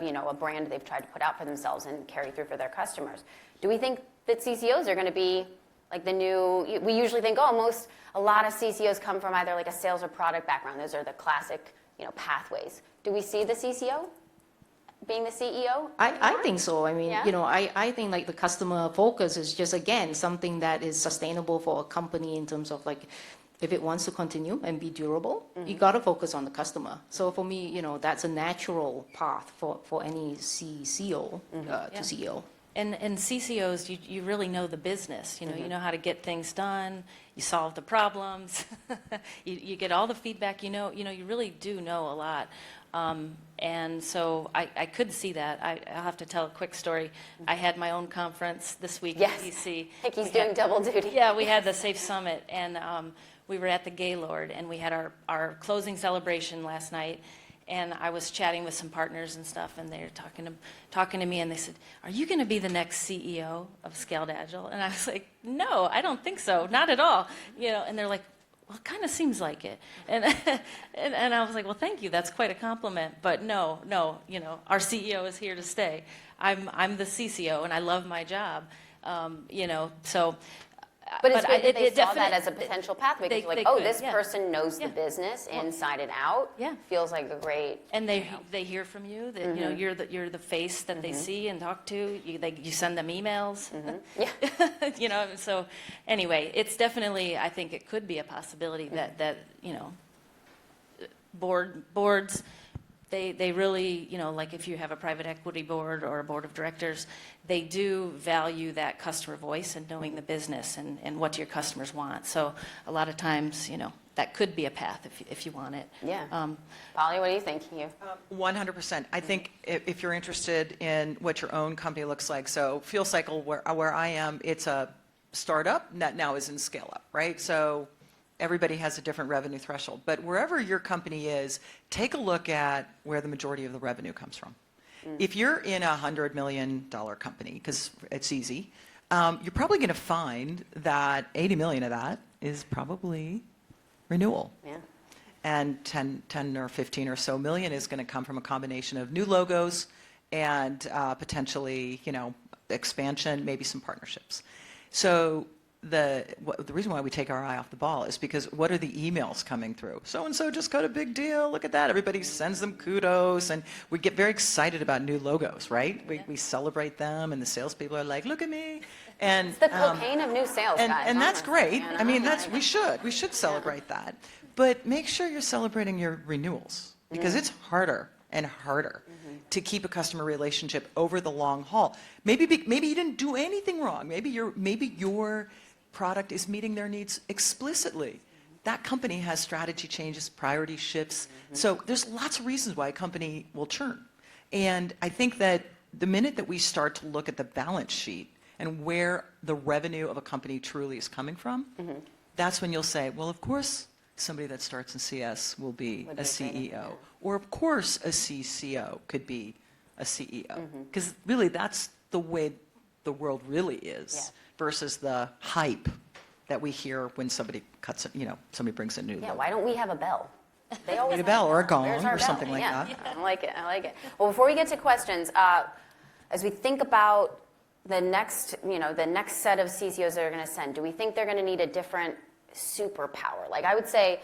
Speaker 1: you know, a brand they've tried to put out for themselves and carry through for their customers. Do we think that CCOs are going to be like the new, we usually think, a lot of CCOs come from either like a sales or product background. Those are the classic, you know, pathways. Do we see the CCO being the CEO?
Speaker 2: I think so. I mean,
Speaker 1: Yeah?
Speaker 2: you know, I think like the customer focus is just, again, something that is sustainable for a company in terms of like, if it wants to continue and be durable, you got to focus on the customer. So for me, you know, that's a natural path for any CCO to CEO.
Speaker 3: And CCOs, you really know the business. You know how to get things done. You solve the problems. you get all the feedback. You really do know a lot. And so I could see that. I'll have to tell a quick story. I had my own conference this week
Speaker 1: Yes.
Speaker 3: in DC.
Speaker 1: Nikki's doing double duty.
Speaker 3: Yeah, we had the Safe Summit, and we were at the Gaylord, and we had our closing celebration last night. And I was chatting with some partners and stuff, and they were talking to me, and they said, "Are you going to be the next CEO of Scaled Agile?" And I was like, "No, I don't think so, not at all." And they're like, "Well, it kind of seems like it." And and I was like, "Well, thank you. That's quite a compliment." But no, our CEO is here to stay. I'm the CCO, and I love my job. So.
Speaker 1: But it's good that they saw
Speaker 3: definitely-
Speaker 1: that as a potential pathway, because
Speaker 3: they
Speaker 1: oh,
Speaker 3: could,
Speaker 1: this
Speaker 3: yeah.
Speaker 1: person knows the
Speaker 3: Yeah.
Speaker 1: business inside and out.
Speaker 3: Yeah.
Speaker 1: Feels like a great.
Speaker 3: And they hear from you that you're the face that they see and talk to. You send them emails.
Speaker 1: Yeah.
Speaker 3: So anyway, it's definitely, I think it could be a possibility that boards. They really, like if you have a private equity board or a board of directors, they do value that customer voice and knowing the business and what your customers want. So a lot of times, that could be a path if you want it.
Speaker 1: Yeah. Polly, what do you think?
Speaker 4: 100%. I think if you're interested in what your own company looks like, so Fuel Cycle, where I am, it's a startup that now is in scale up, right? So everybody has a different revenue threshold. But wherever your company is, take a look at where the majority of the revenue comes from. If you're in a $100 million company, because it's easy, you're probably going to find that 80 million of that is probably renewal.
Speaker 1: Yeah.
Speaker 4: And 10 or 15 or so million is going to come from a combination of new logos and potentially, expansion, maybe some partnerships. So the reason why we take our eye off the ball is because what are the emails coming through? So-and-so just got a big deal. Look at that. Everybody sends them kudos, and we get very excited about new logos, right? We celebrate them, and the salespeople are like, look at me. And
Speaker 1: It's the cocaine of new sales, guys.
Speaker 4: and that's
Speaker 1: honestly,
Speaker 4: great.
Speaker 1: you
Speaker 4: I mean,
Speaker 1: know?
Speaker 4: we should celebrate that. But make sure you're celebrating your renewals, because it's harder and harder to keep a customer relationship over the long haul. Maybe you didn't do anything wrong. Maybe your product is meeting their needs explicitly. That company has strategy changes, priority shifts. So there's lots of reasons why a company will churn. And I think that the minute that we start to look at the balance sheet and where the revenue of a company truly is coming from, that's when you'll say, well, of course, somebody that starts in CS will be a CEO. Or of course, a CCO could be a CEO. Because really, that's the way the world really is, versus the hype that we hear when somebody somebody brings a new
Speaker 1: Yeah,
Speaker 4: logo.
Speaker 1: why don't we have a bell? They always
Speaker 4: Need a bell
Speaker 1: have
Speaker 4: or a gong
Speaker 1: Where's our
Speaker 4: or
Speaker 1: bell?
Speaker 4: something like
Speaker 1: Yeah,
Speaker 4: that.
Speaker 1: I like it. Well, before we get to questions, as we think about the next set of CCOs that are going to send, do we think they're going to need a different superpower? Like I would say,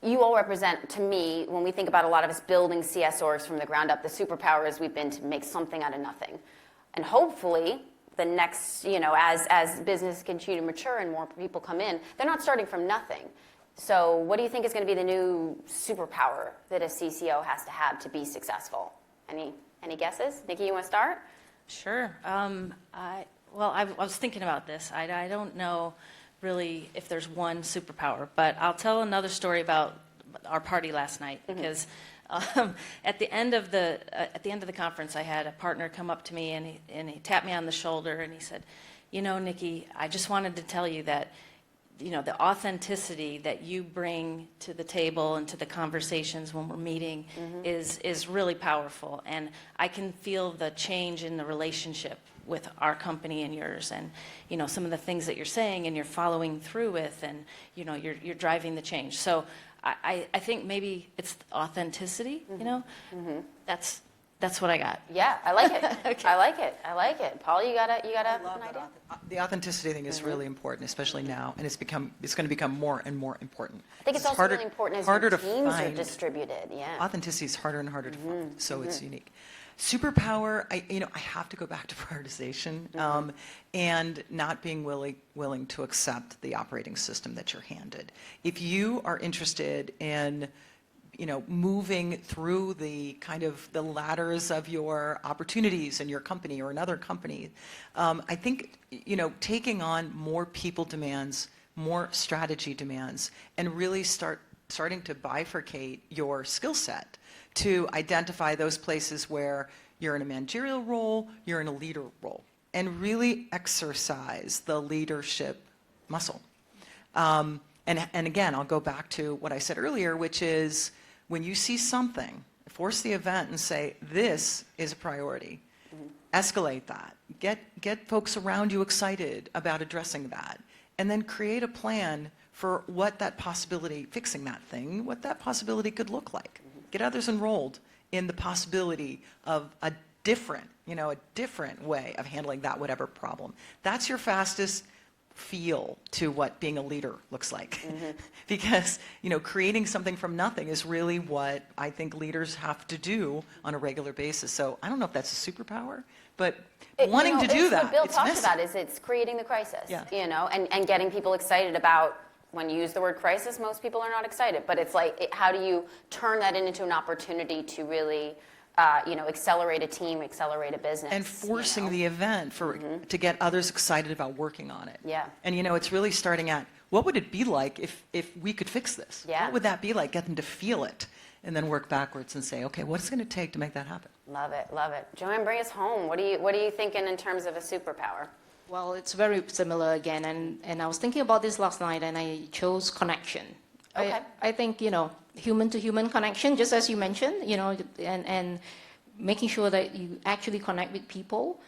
Speaker 1: you all represent, to me, when we think about a lot of us building CS orgs from the ground up, the superpower is we've been to make something out of nothing. And hopefully, the next, as business continue to mature and more people come in, they're not starting from nothing. So what do you think is going to be the new superpower that a CCO has to have to be successful? Any guesses? Nikki, you want to start?
Speaker 3: Sure. I was thinking about this. I don't know really if there's one superpower, but I'll tell another story about our party last night, because at the end of the conference, I had a partner come up to me and he tapped me on the shoulder and he said, Nikki, I just wanted to tell you that the authenticity that you bring to the table and to the conversations when we're meeting is really powerful, and I can feel the change in the relationship with our company and yours, and some of the things that you're saying and you're following through with, and you're driving the change. So I think maybe it's authenticity. That's what I got.
Speaker 1: Yeah, I like it.
Speaker 3: Okay.
Speaker 1: I like it. Paul, you got an idea?
Speaker 4: The authenticity thing is really important, especially now, and it's going to become more and more important.
Speaker 1: I think it's also really important as your teams are distributed. Yeah.
Speaker 4: Authenticity is harder and harder to find, so it's unique. Superpower, I have to go back to prioritization and not being willing to accept the operating system that you're handed. If you are interested in moving through the kind of the ladders of your opportunities in your company or another company. I think, taking on more people demands, more strategy demands, and really starting to bifurcate your skill set to identify those places where you're in a managerial role, you're in a leader role, and really exercise the leadership muscle. And again, I'll go back to what I said earlier, which is when you see something, force the event and say, this is a priority. Escalate that. Get folks around you excited about addressing that. And then create a plan for what that possibility, fixing that thing, what that possibility could look like. Get others enrolled in the possibility of a different way of handling that whatever problem. That's your fastest feel to what being a leader looks like. Because, creating something from nothing is really what I think leaders have to do on a regular basis. So I don't know if that's a superpower, but wanting to do that,
Speaker 1: what Bill
Speaker 4: it's
Speaker 1: talked
Speaker 4: missing.
Speaker 1: about is it's creating the crisis,
Speaker 4: Yeah.
Speaker 1: and getting people excited about. When you use the word crisis, most people are not excited, but it's like, how do you turn that into an opportunity to really, accelerate a team, accelerate a business?
Speaker 4: And forcing the event to get others excited about working on it.
Speaker 1: Yeah.
Speaker 4: And it's really starting at, what would it be like if we could fix this?
Speaker 1: Yeah.
Speaker 4: What would that be like? Get them to feel it, and then work backwards and say, okay, what's it going to take to make that happen?
Speaker 1: Love it, love it. Joanne, bring us home. What are you thinking in terms of a superpower?
Speaker 2: Well, it's very similar again, and I was thinking about this last night, and I chose connection.
Speaker 1: Okay.
Speaker 2: I think, human-to-human connection, just as you mentioned, and making sure that you actually connect with people,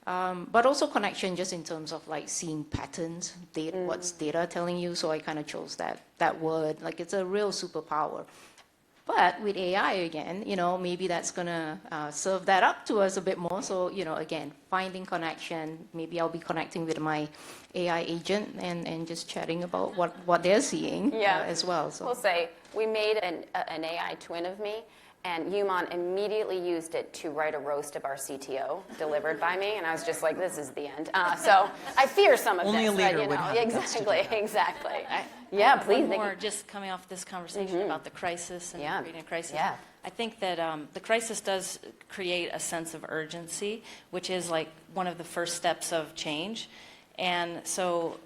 Speaker 2: but also connection just in terms of like seeing patterns, what's data telling you, so I kind of chose that word, like it's a real superpower. But with AI again, maybe that's going to serve that up to us a bit more. So, again, finding connection. Maybe I'll be connecting with my AI agent and just chatting about what they're seeing as well. So
Speaker 1: We'll say, we made an AI twin of me, and Yuman immediately used it to write a roast of our CTO delivered by me, and I was just like, this is the end. So I fear some of
Speaker 4: Only
Speaker 1: this.
Speaker 4: a leader would have the guts to do that.
Speaker 1: Exactly. Yeah, please,
Speaker 3: One
Speaker 1: Nikki.
Speaker 3: more, just coming off this conversation about the crisis and
Speaker 1: Yeah.
Speaker 3: creating a crisis.
Speaker 1: Yeah.
Speaker 3: I think that the crisis does create a sense of urgency, which is like one of the first steps of change. And so,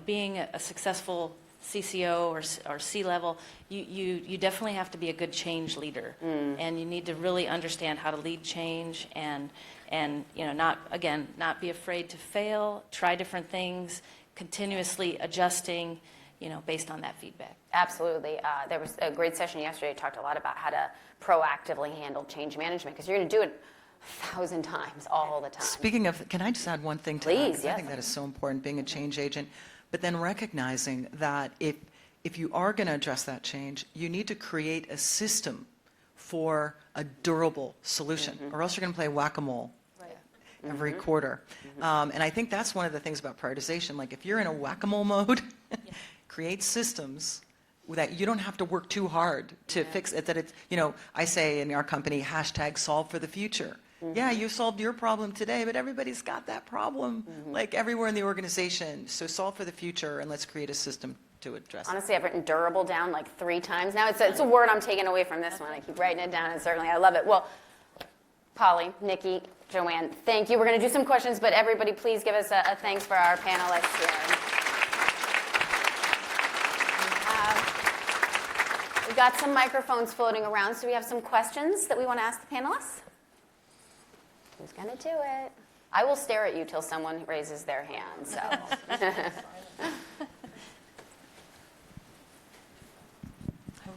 Speaker 3: being a successful CCO or C-level, you definitely have to be a good change leader. And you need to really understand how to lead change and not be afraid to fail, try different things, continuously adjusting, based on that feedback.
Speaker 1: Absolutely. There was a great session yesterday. Talked a lot about how to proactively handle change management, because you're going to do it 1,000 times all the time.
Speaker 4: Speaking of, can I just add one thing to that?
Speaker 1: Please,
Speaker 4: 'Cause
Speaker 1: yes.
Speaker 4: I think that is so important, being a change agent. But then recognizing that if you are going to address that change, you need to create a system for a durable solution, or else you're going to play whack-a-mole every quarter. And I think that's one of the things about prioritization. Like, if you're in a whack-a-mole mode, create systems that you don't have to work too hard to fix it. That it's, I say in our company, #solve for the future. Yeah, you solved your problem today, but everybody's got that problem, like everywhere in the organization. So solve for the future, and let's create a system to address it.
Speaker 1: Honestly, I've written durable down like 3 times now. It's a word I'm taking away from this one. I keep writing it down, and certainly I love it. Well, Polly, Nikki, Joanne, thank you. We're going to do some questions, but everybody please give us a thanks for our panelists here. We've got some microphones floating around, so we have some questions that we want to ask the panelists. Who's going to do it? I will stare at you till someone raises their hand. So.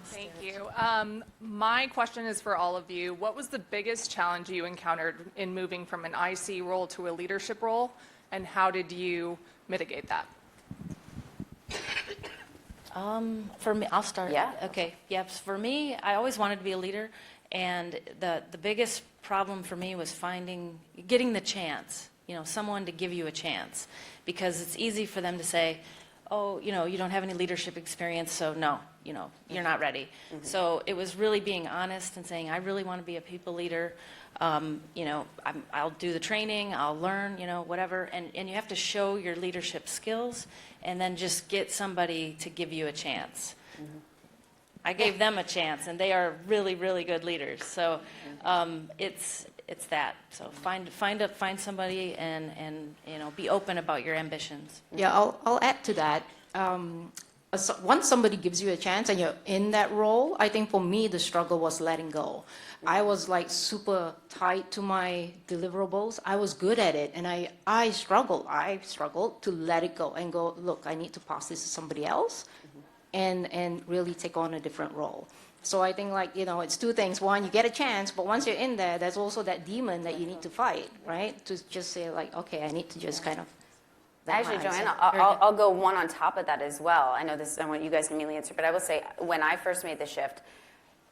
Speaker 5: Thank you. My question is for all of you. What was the biggest challenge you encountered in moving from an IC role to a leadership role, and how did you mitigate that?
Speaker 3: For me, I'll start.
Speaker 1: Yeah.
Speaker 3: Okay. Yes. For me, I always wanted to be a leader, and the biggest problem for me was getting the chance. Someone to give you a chance, because it's easy for them to say, "Oh, you don't have any leadership experience, so no, you're not ready." So it was really being honest and saying, "I really want to be a people leader. I'll do the training, I'll learn, whatever." And you have to show your leadership skills, and then just get somebody to give you a chance. I gave them a chance, and they are really, really good leaders. So it's that. So find somebody and be open about your ambitions.
Speaker 2: Yeah, I'll add to that. Once somebody gives you a chance and you're in that role, I think for me the struggle was letting go. I was like super tied to my deliverables. I was good at it, and I struggled to let it go and go, look, I need to pass this to somebody else and really take on a different role. So I think it's two things. One, you get a chance, but once you're in there, there's also that demon that you need to fight, right? To just say okay, I need to just kind of.
Speaker 1: Actually, Joanne, I'll go one on top of that as well. I know this, I want you guys to immediately answer, but I will say, when I first made the shift,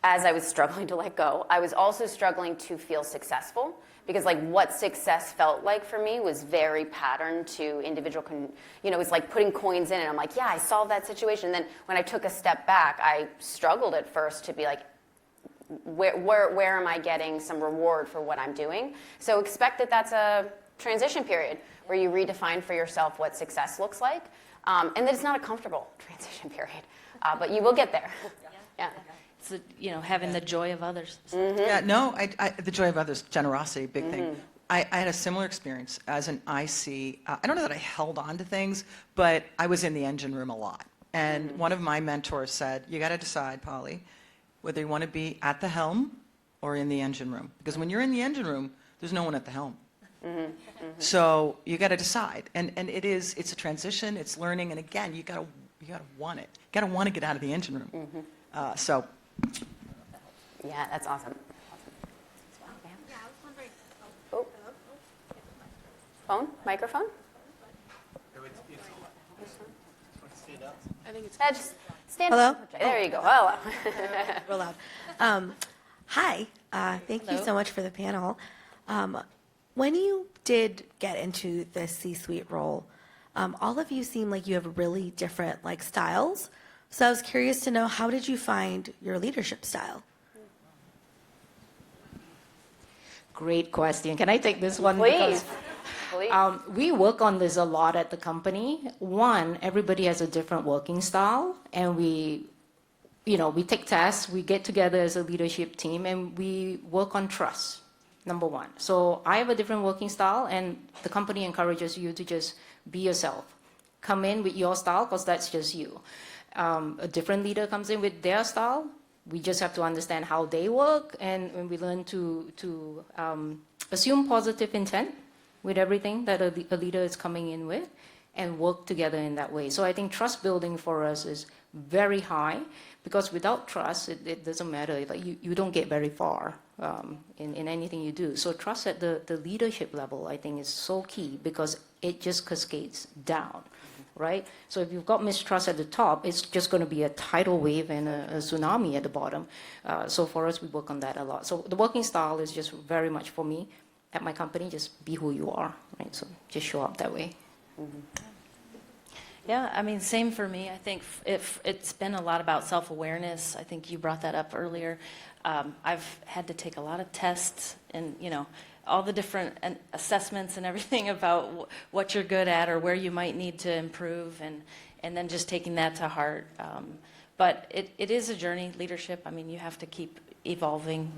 Speaker 1: as I was struggling to let go, I was also struggling to feel successful, because what success felt like for me was very patterned to individual, it was like putting coins in, and I'm like, yeah, I solved that situation. And then when I took a step back, I struggled at first to be like, where am I getting some reward for what I'm doing? So expect that that's a transition period where you redefine for yourself what success looks like, and that it's not a comfortable transition period, but you will get there. Yeah.
Speaker 3: It's having the joy of others.
Speaker 4: Yeah, no, the joy of others, generosity, big thing. I had a similar experience as an IC. I don't know that I held on to things, but I was in the engine room a lot. And one of my mentors said, you got to decide, Polly, whether you want to be at the helm or in the engine room. Because when you're in the engine room, there's no one at the helm. So you got to decide, and it's a transition, it's learning, and again, you got to want it. You got to want to get out of the engine room. So.
Speaker 1: Yeah, that's awesome.
Speaker 6: Yeah, I was wondering.
Speaker 1: Oh. Phone, microphone.
Speaker 6: I think it's
Speaker 1: Just stand
Speaker 6: Hello?
Speaker 1: up. There you go. Hello.
Speaker 6: real loud. Hi, thank you so much for the panel. When you did get into the C-suite role, all of you seem like you have really different styles. So I was curious to know, how did you find your leadership style?
Speaker 2: Great question. Can I take this one?
Speaker 1: Please. Please.
Speaker 2: We work on this a lot at the company. One, everybody has a different working style, and we take tests, we get together as a leadership team, and we work on trust, number one. So I have a different working style, and the company encourages you to just be yourself. Come in with your style, because that's just you. A different leader comes in with their style. We just have to understand how they work, and when we learn to assume positive intent with everything that a leader is coming in with, and work together in that way. So I think trust building for us is very high, because without trust, it doesn't matter. You don't get very far in anything you do. So trust at the leadership level, I think, is so key, because it just cascades down. Right? So if you've got mistrust at the top, it's just going to be a tidal wave and a tsunami at the bottom. So for us, we work on that a lot. So the working style is just very much, for me, at my company, just be who you are, right? So just show up that way.
Speaker 3: Yeah, I mean, same for me. I think it's been a lot about self-awareness. I think you brought that up earlier. I've had to take a lot of tests and, all the different assessments and everything about what you're good at or where you might need to improve, and then just taking that to heart. But it is a journey, leadership. I mean, you have to keep evolving.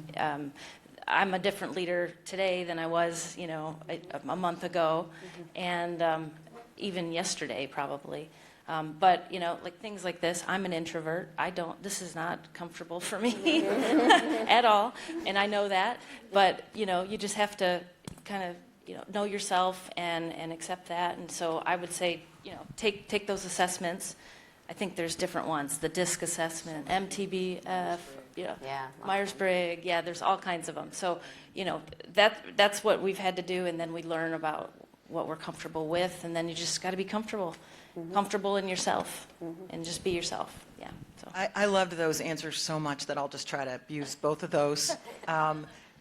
Speaker 3: I'm a different leader today than I was, a month ago, and even yesterday probably. But, things like this, I'm an introvert. This is not comfortable for me at all, and I know that. But, you just have to kind of, know yourself and accept that. And so I would say, take those assessments. I think there's different ones, the DISC assessment, MTBF, Myers-Briggs, there's all kinds of them. So, that's what we've had to do, and then we learn about what we're comfortable with, and then you just got to be comfortable in yourself, and just be yourself. Yeah. So.
Speaker 4: I loved those answers so much that I'll just try to use both of those.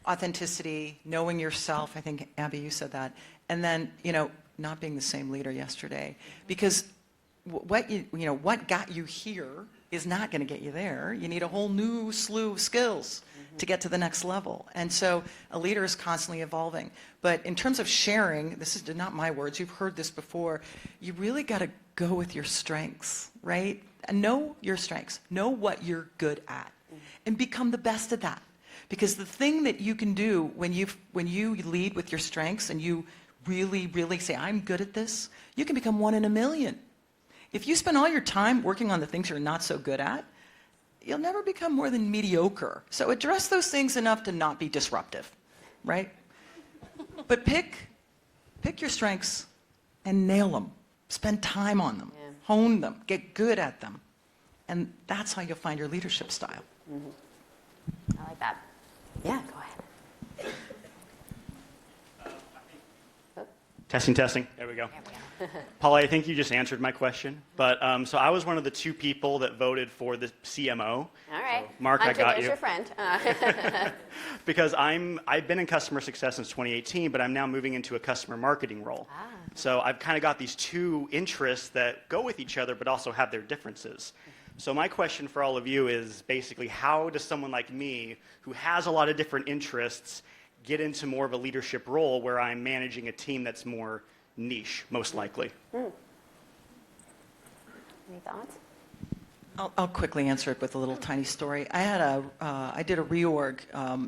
Speaker 4: Authenticity, knowing yourself. I think, Abby, you said that. And then, not being the same leader yesterday, because what got you here is not going to get you there. You need a whole new slew of skills to get to the next level. And so a leader is constantly evolving. But in terms of sharing, this is not my words, you've heard this before, you really got to go with your strengths, right? And know your strengths. Know what you're good at and become the best at that. Because the thing that you can do when you lead with your strengths and you really, really say, I'm good at this, you can become 1 in a million. If you spend all your time working on the things you're not so good at, you'll never become more than mediocre. So address those things enough to not be disruptive, right? But pick your strengths and nail them. Spend time on them.
Speaker 1: Yeah.
Speaker 4: Hone them. Get good at them. And that's how you'll find your leadership style.
Speaker 1: I like that. Yeah, go ahead.
Speaker 7: Testing. There we go.
Speaker 1: There we go.
Speaker 7: Paula, I think you just answered my question. But so I was one of the 2 people that voted for the CMO.
Speaker 1: All right.
Speaker 7: Mark, I
Speaker 1: Hunter,
Speaker 7: got
Speaker 1: there's
Speaker 7: you.
Speaker 1: your friend.
Speaker 7: Because I've been in customer success since 2018, but I'm now moving into a customer marketing role. So I've kind of got these 2 interests that go with each other, but also have their differences. So my question for all of you is basically, how does someone like me, who has a lot of different interests, get into more of a leadership role where I'm managing a team that's more niche, most likely?
Speaker 1: Any thoughts?
Speaker 4: I'll quickly answer it with a little tiny story. I did a reorg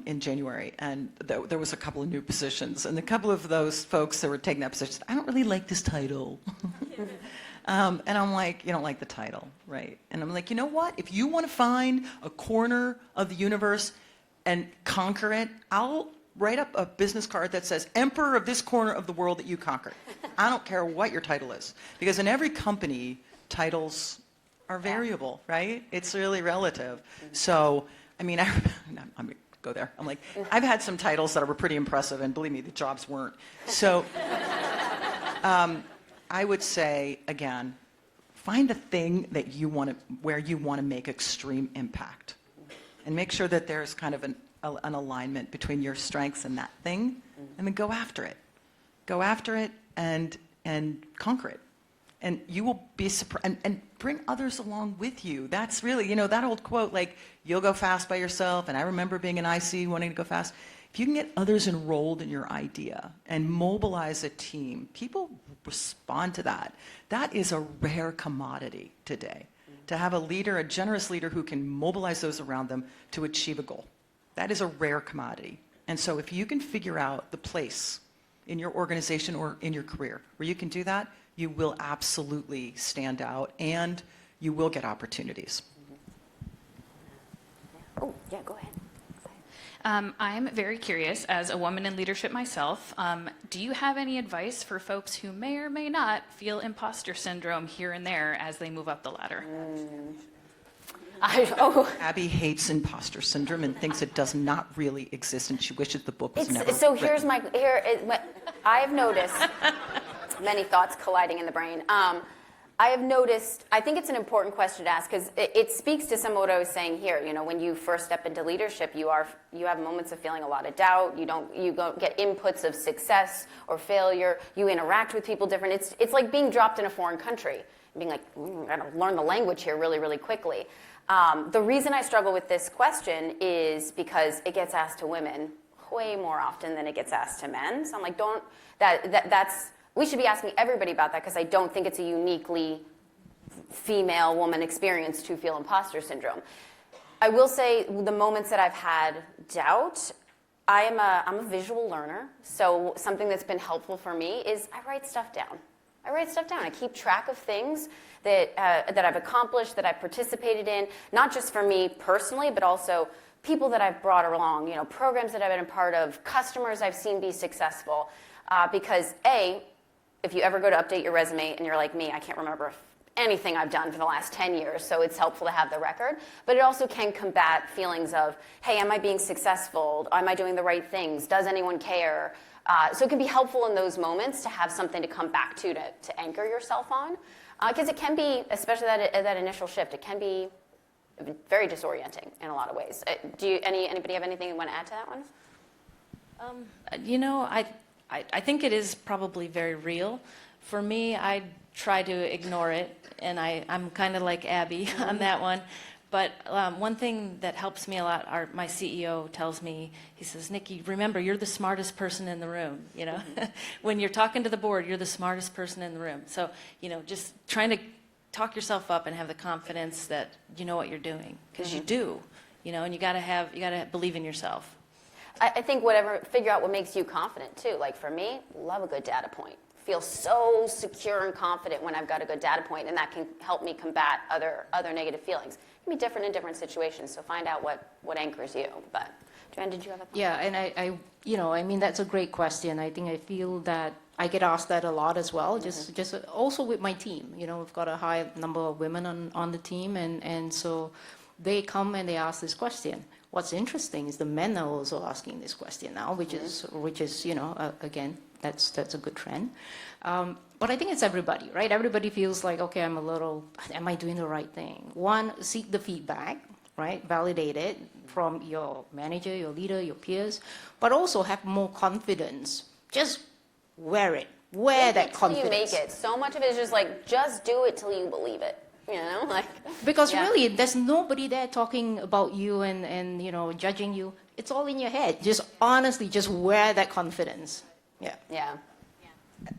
Speaker 4: in January, and there was a couple of new positions, and a couple of those folks that were taking that position said, I don't really like this title. And I'm like, you don't like the title, right? And I'm like, you know what? If you want to find a corner of the universe and conquer it, I'll write up a business card that says, Emperor of this corner of the world that you conquered. I don't care what your title is. Because in every company, titles are variable, right? It's really relative. So, I mean, I'm going to go there. I'm like, I've had some titles that were pretty impressive, and believe me, the jobs weren't. So, I would say, again, find the thing that you want to, where you want to make extreme impact. And make sure that there's kind of an alignment between your strengths and that thing, and then go after it. Go after it and conquer it. And you will be surprised, and bring others along with you. That's really, that old quote, like, you'll go fast by yourself, and I remember being an IC wanting to go fast. If you can get others enrolled in your idea and mobilize a team, people respond to that. That is a rare commodity today. To have a leader, a generous leader who can mobilize those around them to achieve a goal. That is a rare commodity. And so if you can figure out the place in your organization or in your career where you can do that, you will absolutely stand out and you will get opportunities.
Speaker 1: Oh, yeah, go ahead.
Speaker 8: I'm very curious, as a woman in leadership myself, do you have any advice for folks who may or may not feel imposter syndrome here and there as they move up the ladder?
Speaker 4: Abby hates imposter syndrome and thinks it does not really exist, and she wishes the book was never
Speaker 1: So
Speaker 4: written.
Speaker 1: here's I have noticed many thoughts colliding in the brain. I have noticed, I think it's an important question to ask because it speaks to some of what I was saying here. When you first step into leadership, you have moments of feeling a lot of doubt. You don't get inputs of success or failure. You interact with people different. It's like being dropped in a foreign country and being like, I gotta learn the language here really, really quickly. The reason I struggle with this question is because it gets asked to women way more often than it gets asked to men. So I'm like, we should be asking everybody about that because I don't think it's a uniquely female woman experience to feel imposter syndrome. I will say the moments that I've had doubt, I'm a visual learner. So something that's been helpful for me is I write stuff down. I keep track of things that I've accomplished, that I've participated in, not just for me personally, but also people that I've brought along, programs that I've been a part of, customers I've seen be successful. Because if you ever go to update your resume and you're like me, I can't remember anything I've done for the last 10 years, so it's helpful to have the record. But it also can combat feelings of, hey, am I being successful? Am I doing the right things? Does anyone care? So it can be helpful in those moments to have something to come back to anchor yourself on. Because it can be, especially that initial shift, it can be very disorienting in a lot of ways. Anybody have anything you want to add to that one?
Speaker 3: I think it is probably very real. For me, I try to ignore it, and I'm kind of like Abby on that one. But one thing that helps me a lot, my CEO tells me, he says, Nikki, remember, you're the smartest person in the room, you know? When you're talking to the board, you're the smartest person in the room. So, you know, just trying to talk yourself up and have the confidence that you know what you're doing, because you do, you know, and you gotta believe in yourself.
Speaker 1: I think figure out what makes you confident too. Like for me, love a good data point. Feel so secure and confident when I've got a good data point, and that can help me combat other negative feelings. It can be different in different situations, so find out what anchors you. But Joanne, did you have a thought?
Speaker 2: Yeah, and I mean, that's a great question. I think I feel that I get asked that a lot as well, just also with my team. You know, we've got a high number of women on the team, and so they come and they ask this question. What's interesting is the men are also asking this question now, which is you know, again, that's a good trend. But I think it's everybody, right? Everybody feels like, okay, am I doing the right thing? One, seek the feedback, right? Validate it from your manager, your leader, your peers, but also have more confidence. Just wear that confidence.
Speaker 1: You make it. So much of it is just like, just do it till you believe it. You know, like
Speaker 2: because really, there's nobody there talking about you and you know, judging you. It's all in your head. Just honestly, just wear that confidence. Yeah.
Speaker 1: Yeah.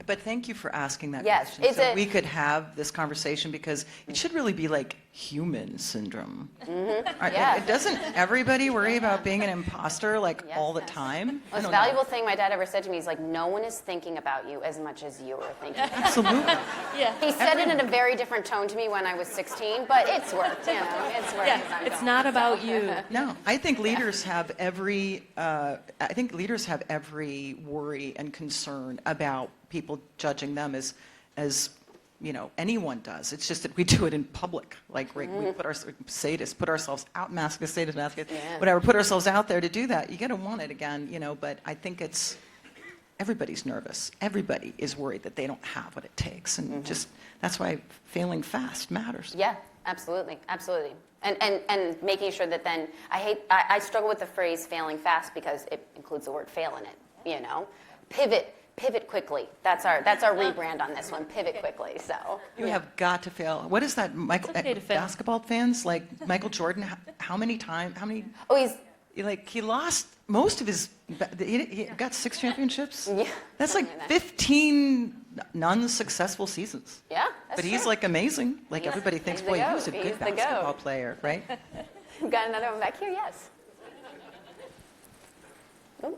Speaker 4: But thank you for asking that
Speaker 1: Yes,
Speaker 4: question. So we could have this conversation, because it should really be like human syndrome.
Speaker 1: Yeah.
Speaker 4: Doesn't everybody worry about being an imposter like
Speaker 1: Yes,
Speaker 4: all the
Speaker 1: yes.
Speaker 4: time? I
Speaker 1: Most
Speaker 4: don't
Speaker 1: valuable thing my dad ever said to me is like, no one is thinking about you as much as you are thinking.
Speaker 4: Absolutely.
Speaker 3: Yeah.
Speaker 1: He said it in a very different tone to me when I was 16, but it's worked, you know, it's worked.
Speaker 3: Yeah, it's not about you.
Speaker 4: No, I think leaders have every worry and concern about people judging them as you know, anyone does. It's just that we do it in public. Like we put ourselves out, mask to whatever, put ourselves out there to do that. You got to want it again, you know, but I think everybody's nervous. Everybody is worried that they don't have what it takes. And just, that's why failing fast matters.
Speaker 1: Yeah, absolutely, absolutely. And making sure that then, I struggle with the phrase failing fast because it includes the word fail in it, you know. Pivot quickly. That's our rebrand on this one. Pivot quickly. So
Speaker 4: you have got to fail. What is that, Michael?
Speaker 3: Okay to fail.
Speaker 4: Basketball fans like Michael Jordan. How many times?
Speaker 1: Oh,
Speaker 4: he lost most of his. He got 6 championships.
Speaker 1: Yeah,
Speaker 4: That's like 15 non-successful seasons.
Speaker 1: yeah. That's
Speaker 4: But he's
Speaker 1: true.
Speaker 4: like amazing. Like everybody thinks,
Speaker 1: He's the
Speaker 4: boy, he
Speaker 1: goat.
Speaker 4: was a
Speaker 1: He's
Speaker 4: good
Speaker 1: the goat.
Speaker 4: basketball player, right?
Speaker 1: We've got another one back here. Yes. Oh.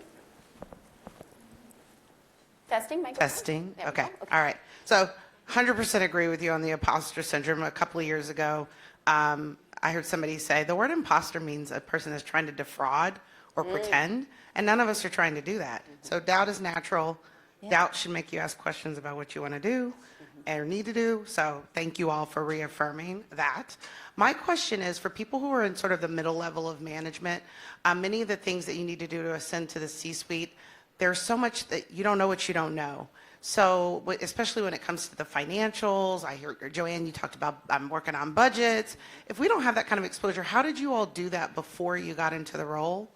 Speaker 1: Testing, microphone.
Speaker 9: Testing.
Speaker 1: There we
Speaker 9: Okay.
Speaker 1: go.
Speaker 9: All right. So 100% agree with you on the imposter syndrome. A couple of years ago, I heard somebody say the word imposter means a person is trying to defraud or pretend, and none of us are trying to do that. So doubt is natural. Doubt should make you ask questions about what you want to do or need to do. So thank you all for reaffirming that. My question is for people who are in sort of the middle level of management, many of the things that you need to do to ascend to the C-suite, there's so much that you don't know what you don't know. So especially when it comes to the financials, I hear Joanne, you talked about I'm working on budgets. If we don't have that kind of exposure, how did you all do that before you got into the role?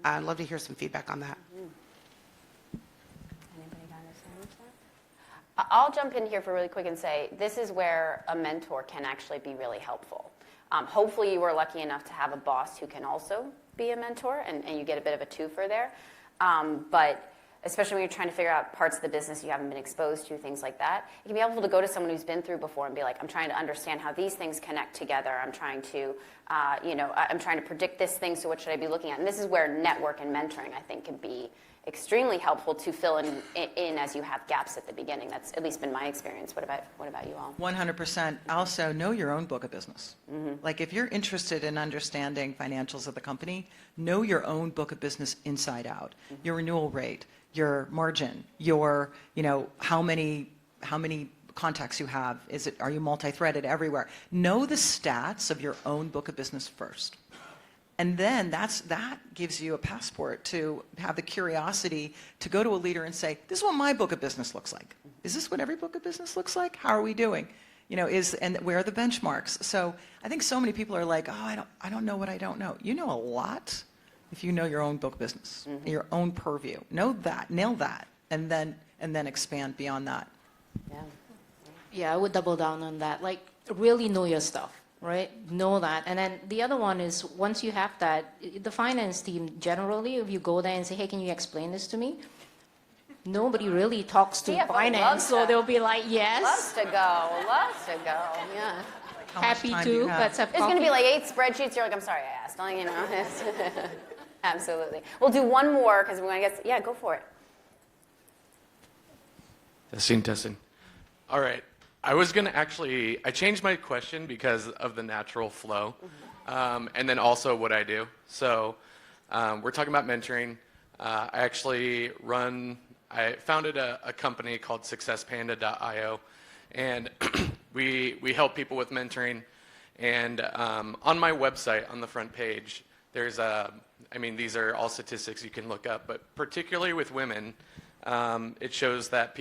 Speaker 9: I'd love to hear some feedback on that.
Speaker 1: Anybody got a sense there? I'll jump in here for really quick and say this is where a mentor can actually be really helpful. Hopefully you were lucky enough to have a boss who can also be a mentor, and you get a bit of a twofer there. But especially when you're trying to figure out parts of the business you haven't been exposed to, things like that, it can be helpful to go to someone who's been through before and be like, I'm trying to understand how these things connect together. I'm trying to, I'm trying to predict this thing, so what should I be looking at? And this is where network and mentoring, I think, can be extremely helpful to fill in as you have gaps at the beginning. That's at least been my experience. What about you all?
Speaker 4: 100%. Also, know your own book of business. Like if you're interested in understanding financials of the company, know your own book of business inside out. Your renewal rate, your margin, your, how many contacts you have. Are you multi-threaded everywhere? Know the stats of your own book of business first. And then that gives you a passport to have the curiosity to go to a leader and say, this is what my book of business looks like. Is this what every book of business looks like? How are we doing? And where are the benchmarks? So I think so many people are like, oh, I don't know what I don't know. You know a lot if you know your own book of business, your own purview. Know that, nail that, and then expand beyond that.
Speaker 1: Yeah.
Speaker 2: Yeah, I would double down on that. Like, really know your stuff. right? Know that. And then the other one is once you have that, the finance team generally, if you go there and say, hey, can you explain this to me? Nobody really talks to
Speaker 1: CFO loves
Speaker 2: finance, so
Speaker 1: that.
Speaker 2: they'll be like, yes,
Speaker 1: Loves to go, yeah.
Speaker 4: How much
Speaker 2: happy
Speaker 4: time do you
Speaker 2: to,
Speaker 4: have?
Speaker 2: let's have
Speaker 1: There's gonna
Speaker 2: coffee.
Speaker 1: be like 8 spreadsheets, you're like, I'm sorry I asked, you know. Absolutely. We'll do one more, because we're gonna get, yeah, go for it.
Speaker 10: Testing. All right. I changed my question because of the natural flow, and then also what I do. So we're talking about mentoring. I founded a company called SuccessPanda.io, and we help people with mentoring. And on my website, on the front page, these are all statistics you can look up, but particularly with women, it shows that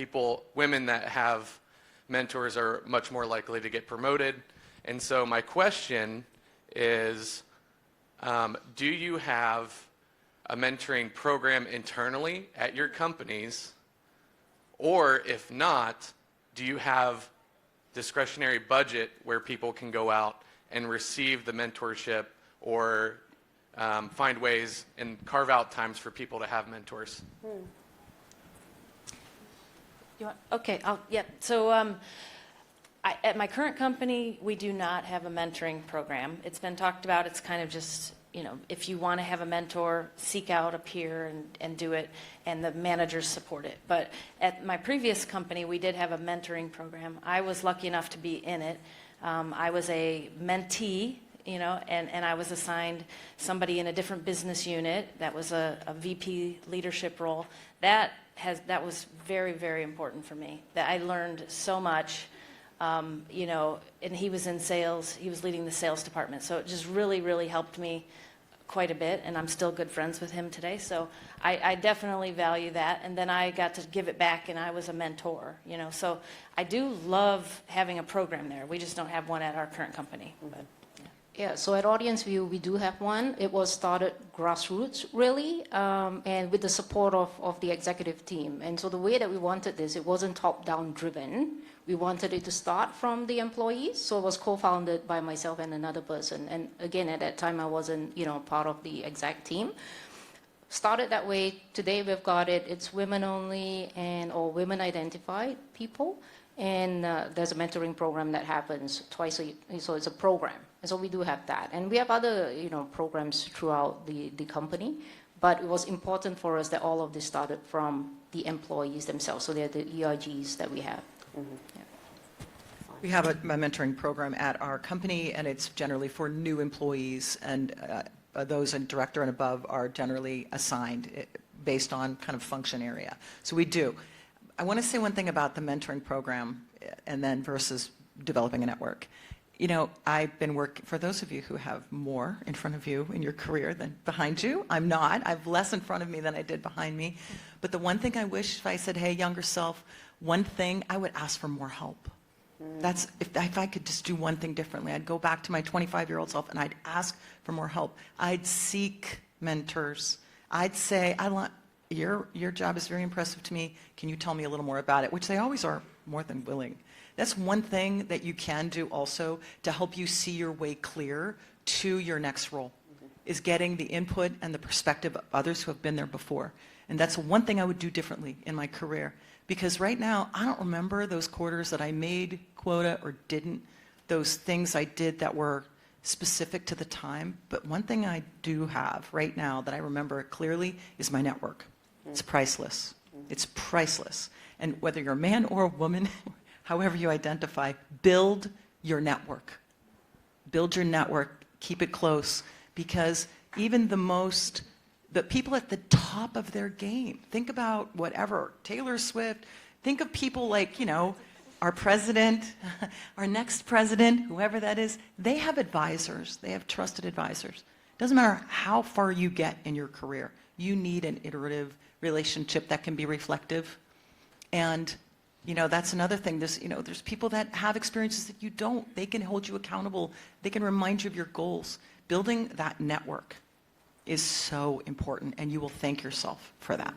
Speaker 10: women that have mentors are much more likely to get promoted. And so my question is, do you have a mentoring program internally at your companies? Or if not, do you have discretionary budget where people can go out and receive the mentorship or find ways and carve out times for people to have mentors?
Speaker 3: Okay, So at my current company, we do not have a mentoring program. It's been talked about. It's kind of just, if you want to have a mentor, seek out a peer and do it, and the managers support it. But at my previous company, we did have a mentoring program. I was lucky enough to be in it. I was a mentee, and I was assigned somebody in a different business unit that was a VP leadership role. That was very, very important for me. That I learned so much, and he was in sales. He was leading the sales department. So it just really, really helped me quite a bit, and I'm still good friends with him today. So I definitely value that. And then I got to give it back, and I was a mentor, So I do love having a program there. We just don't have one at our current company. But,
Speaker 2: Yeah, so at AudienceView, we do have one. It was started grassroots, really, and with the support of the executive team. And so the way that we wanted this, it wasn't top-down driven. We wanted it to start from the employees, so it was co-founded by myself and another person. And again, at that time, I wasn't, part of the exec team. Started that way. Today, we've got it. It's women only or women-identified people. And there's a mentoring program that happens twice a year. So it's a program. And so we do have that. And we have other, programs throughout the company. But it was important for us that all of this started from the employees themselves. So they're the ERGs that we have. Mm-hmm. Yeah.
Speaker 4: We have a mentoring program at our company, and it's generally for new employees, and those in director and above are generally assigned based on kind of function area. So we do. I want to say one thing about the mentoring program and then versus developing a network. I've been working, for those of you who have more in front of you in your career than behind you, I'm not. I have less in front of me than I did behind me. But the one thing I wish, if I said, hey, younger self, one thing, I would ask for more help. That's, if I could just do one thing differently, I'd go back to my 25-year-old self and I'd ask for more help. I'd seek mentors. I'd say, your job is very impressive to me. Can you tell me a little more about it? Which they always are more than willing. That's one thing that you can do also to help you see your way clear to your next role, is getting the input and the perspective of others who have been there before. And that's one thing I would do differently in my career. Because right now, I don't remember those quarters that I made quota or didn't, those things I did that were specific to the time. But one thing I do have right now that I remember clearly is my network. It's priceless. It's priceless. And whether you're a man or a woman, however you identify, build your network. Build your network. Keep it close. Because even the people at the top of their game, think about whatever, Taylor Swift, think of people like, our president, our next president, whoever that is, they have advisors. They have trusted advisors. Doesn't matter how far you get in your career. You need an iterative relationship that can be reflective. And, that's another thing. There's people that have experiences that you don't. They can hold you accountable. They can remind you of your goals. Building that network is so important, and you will thank yourself for that.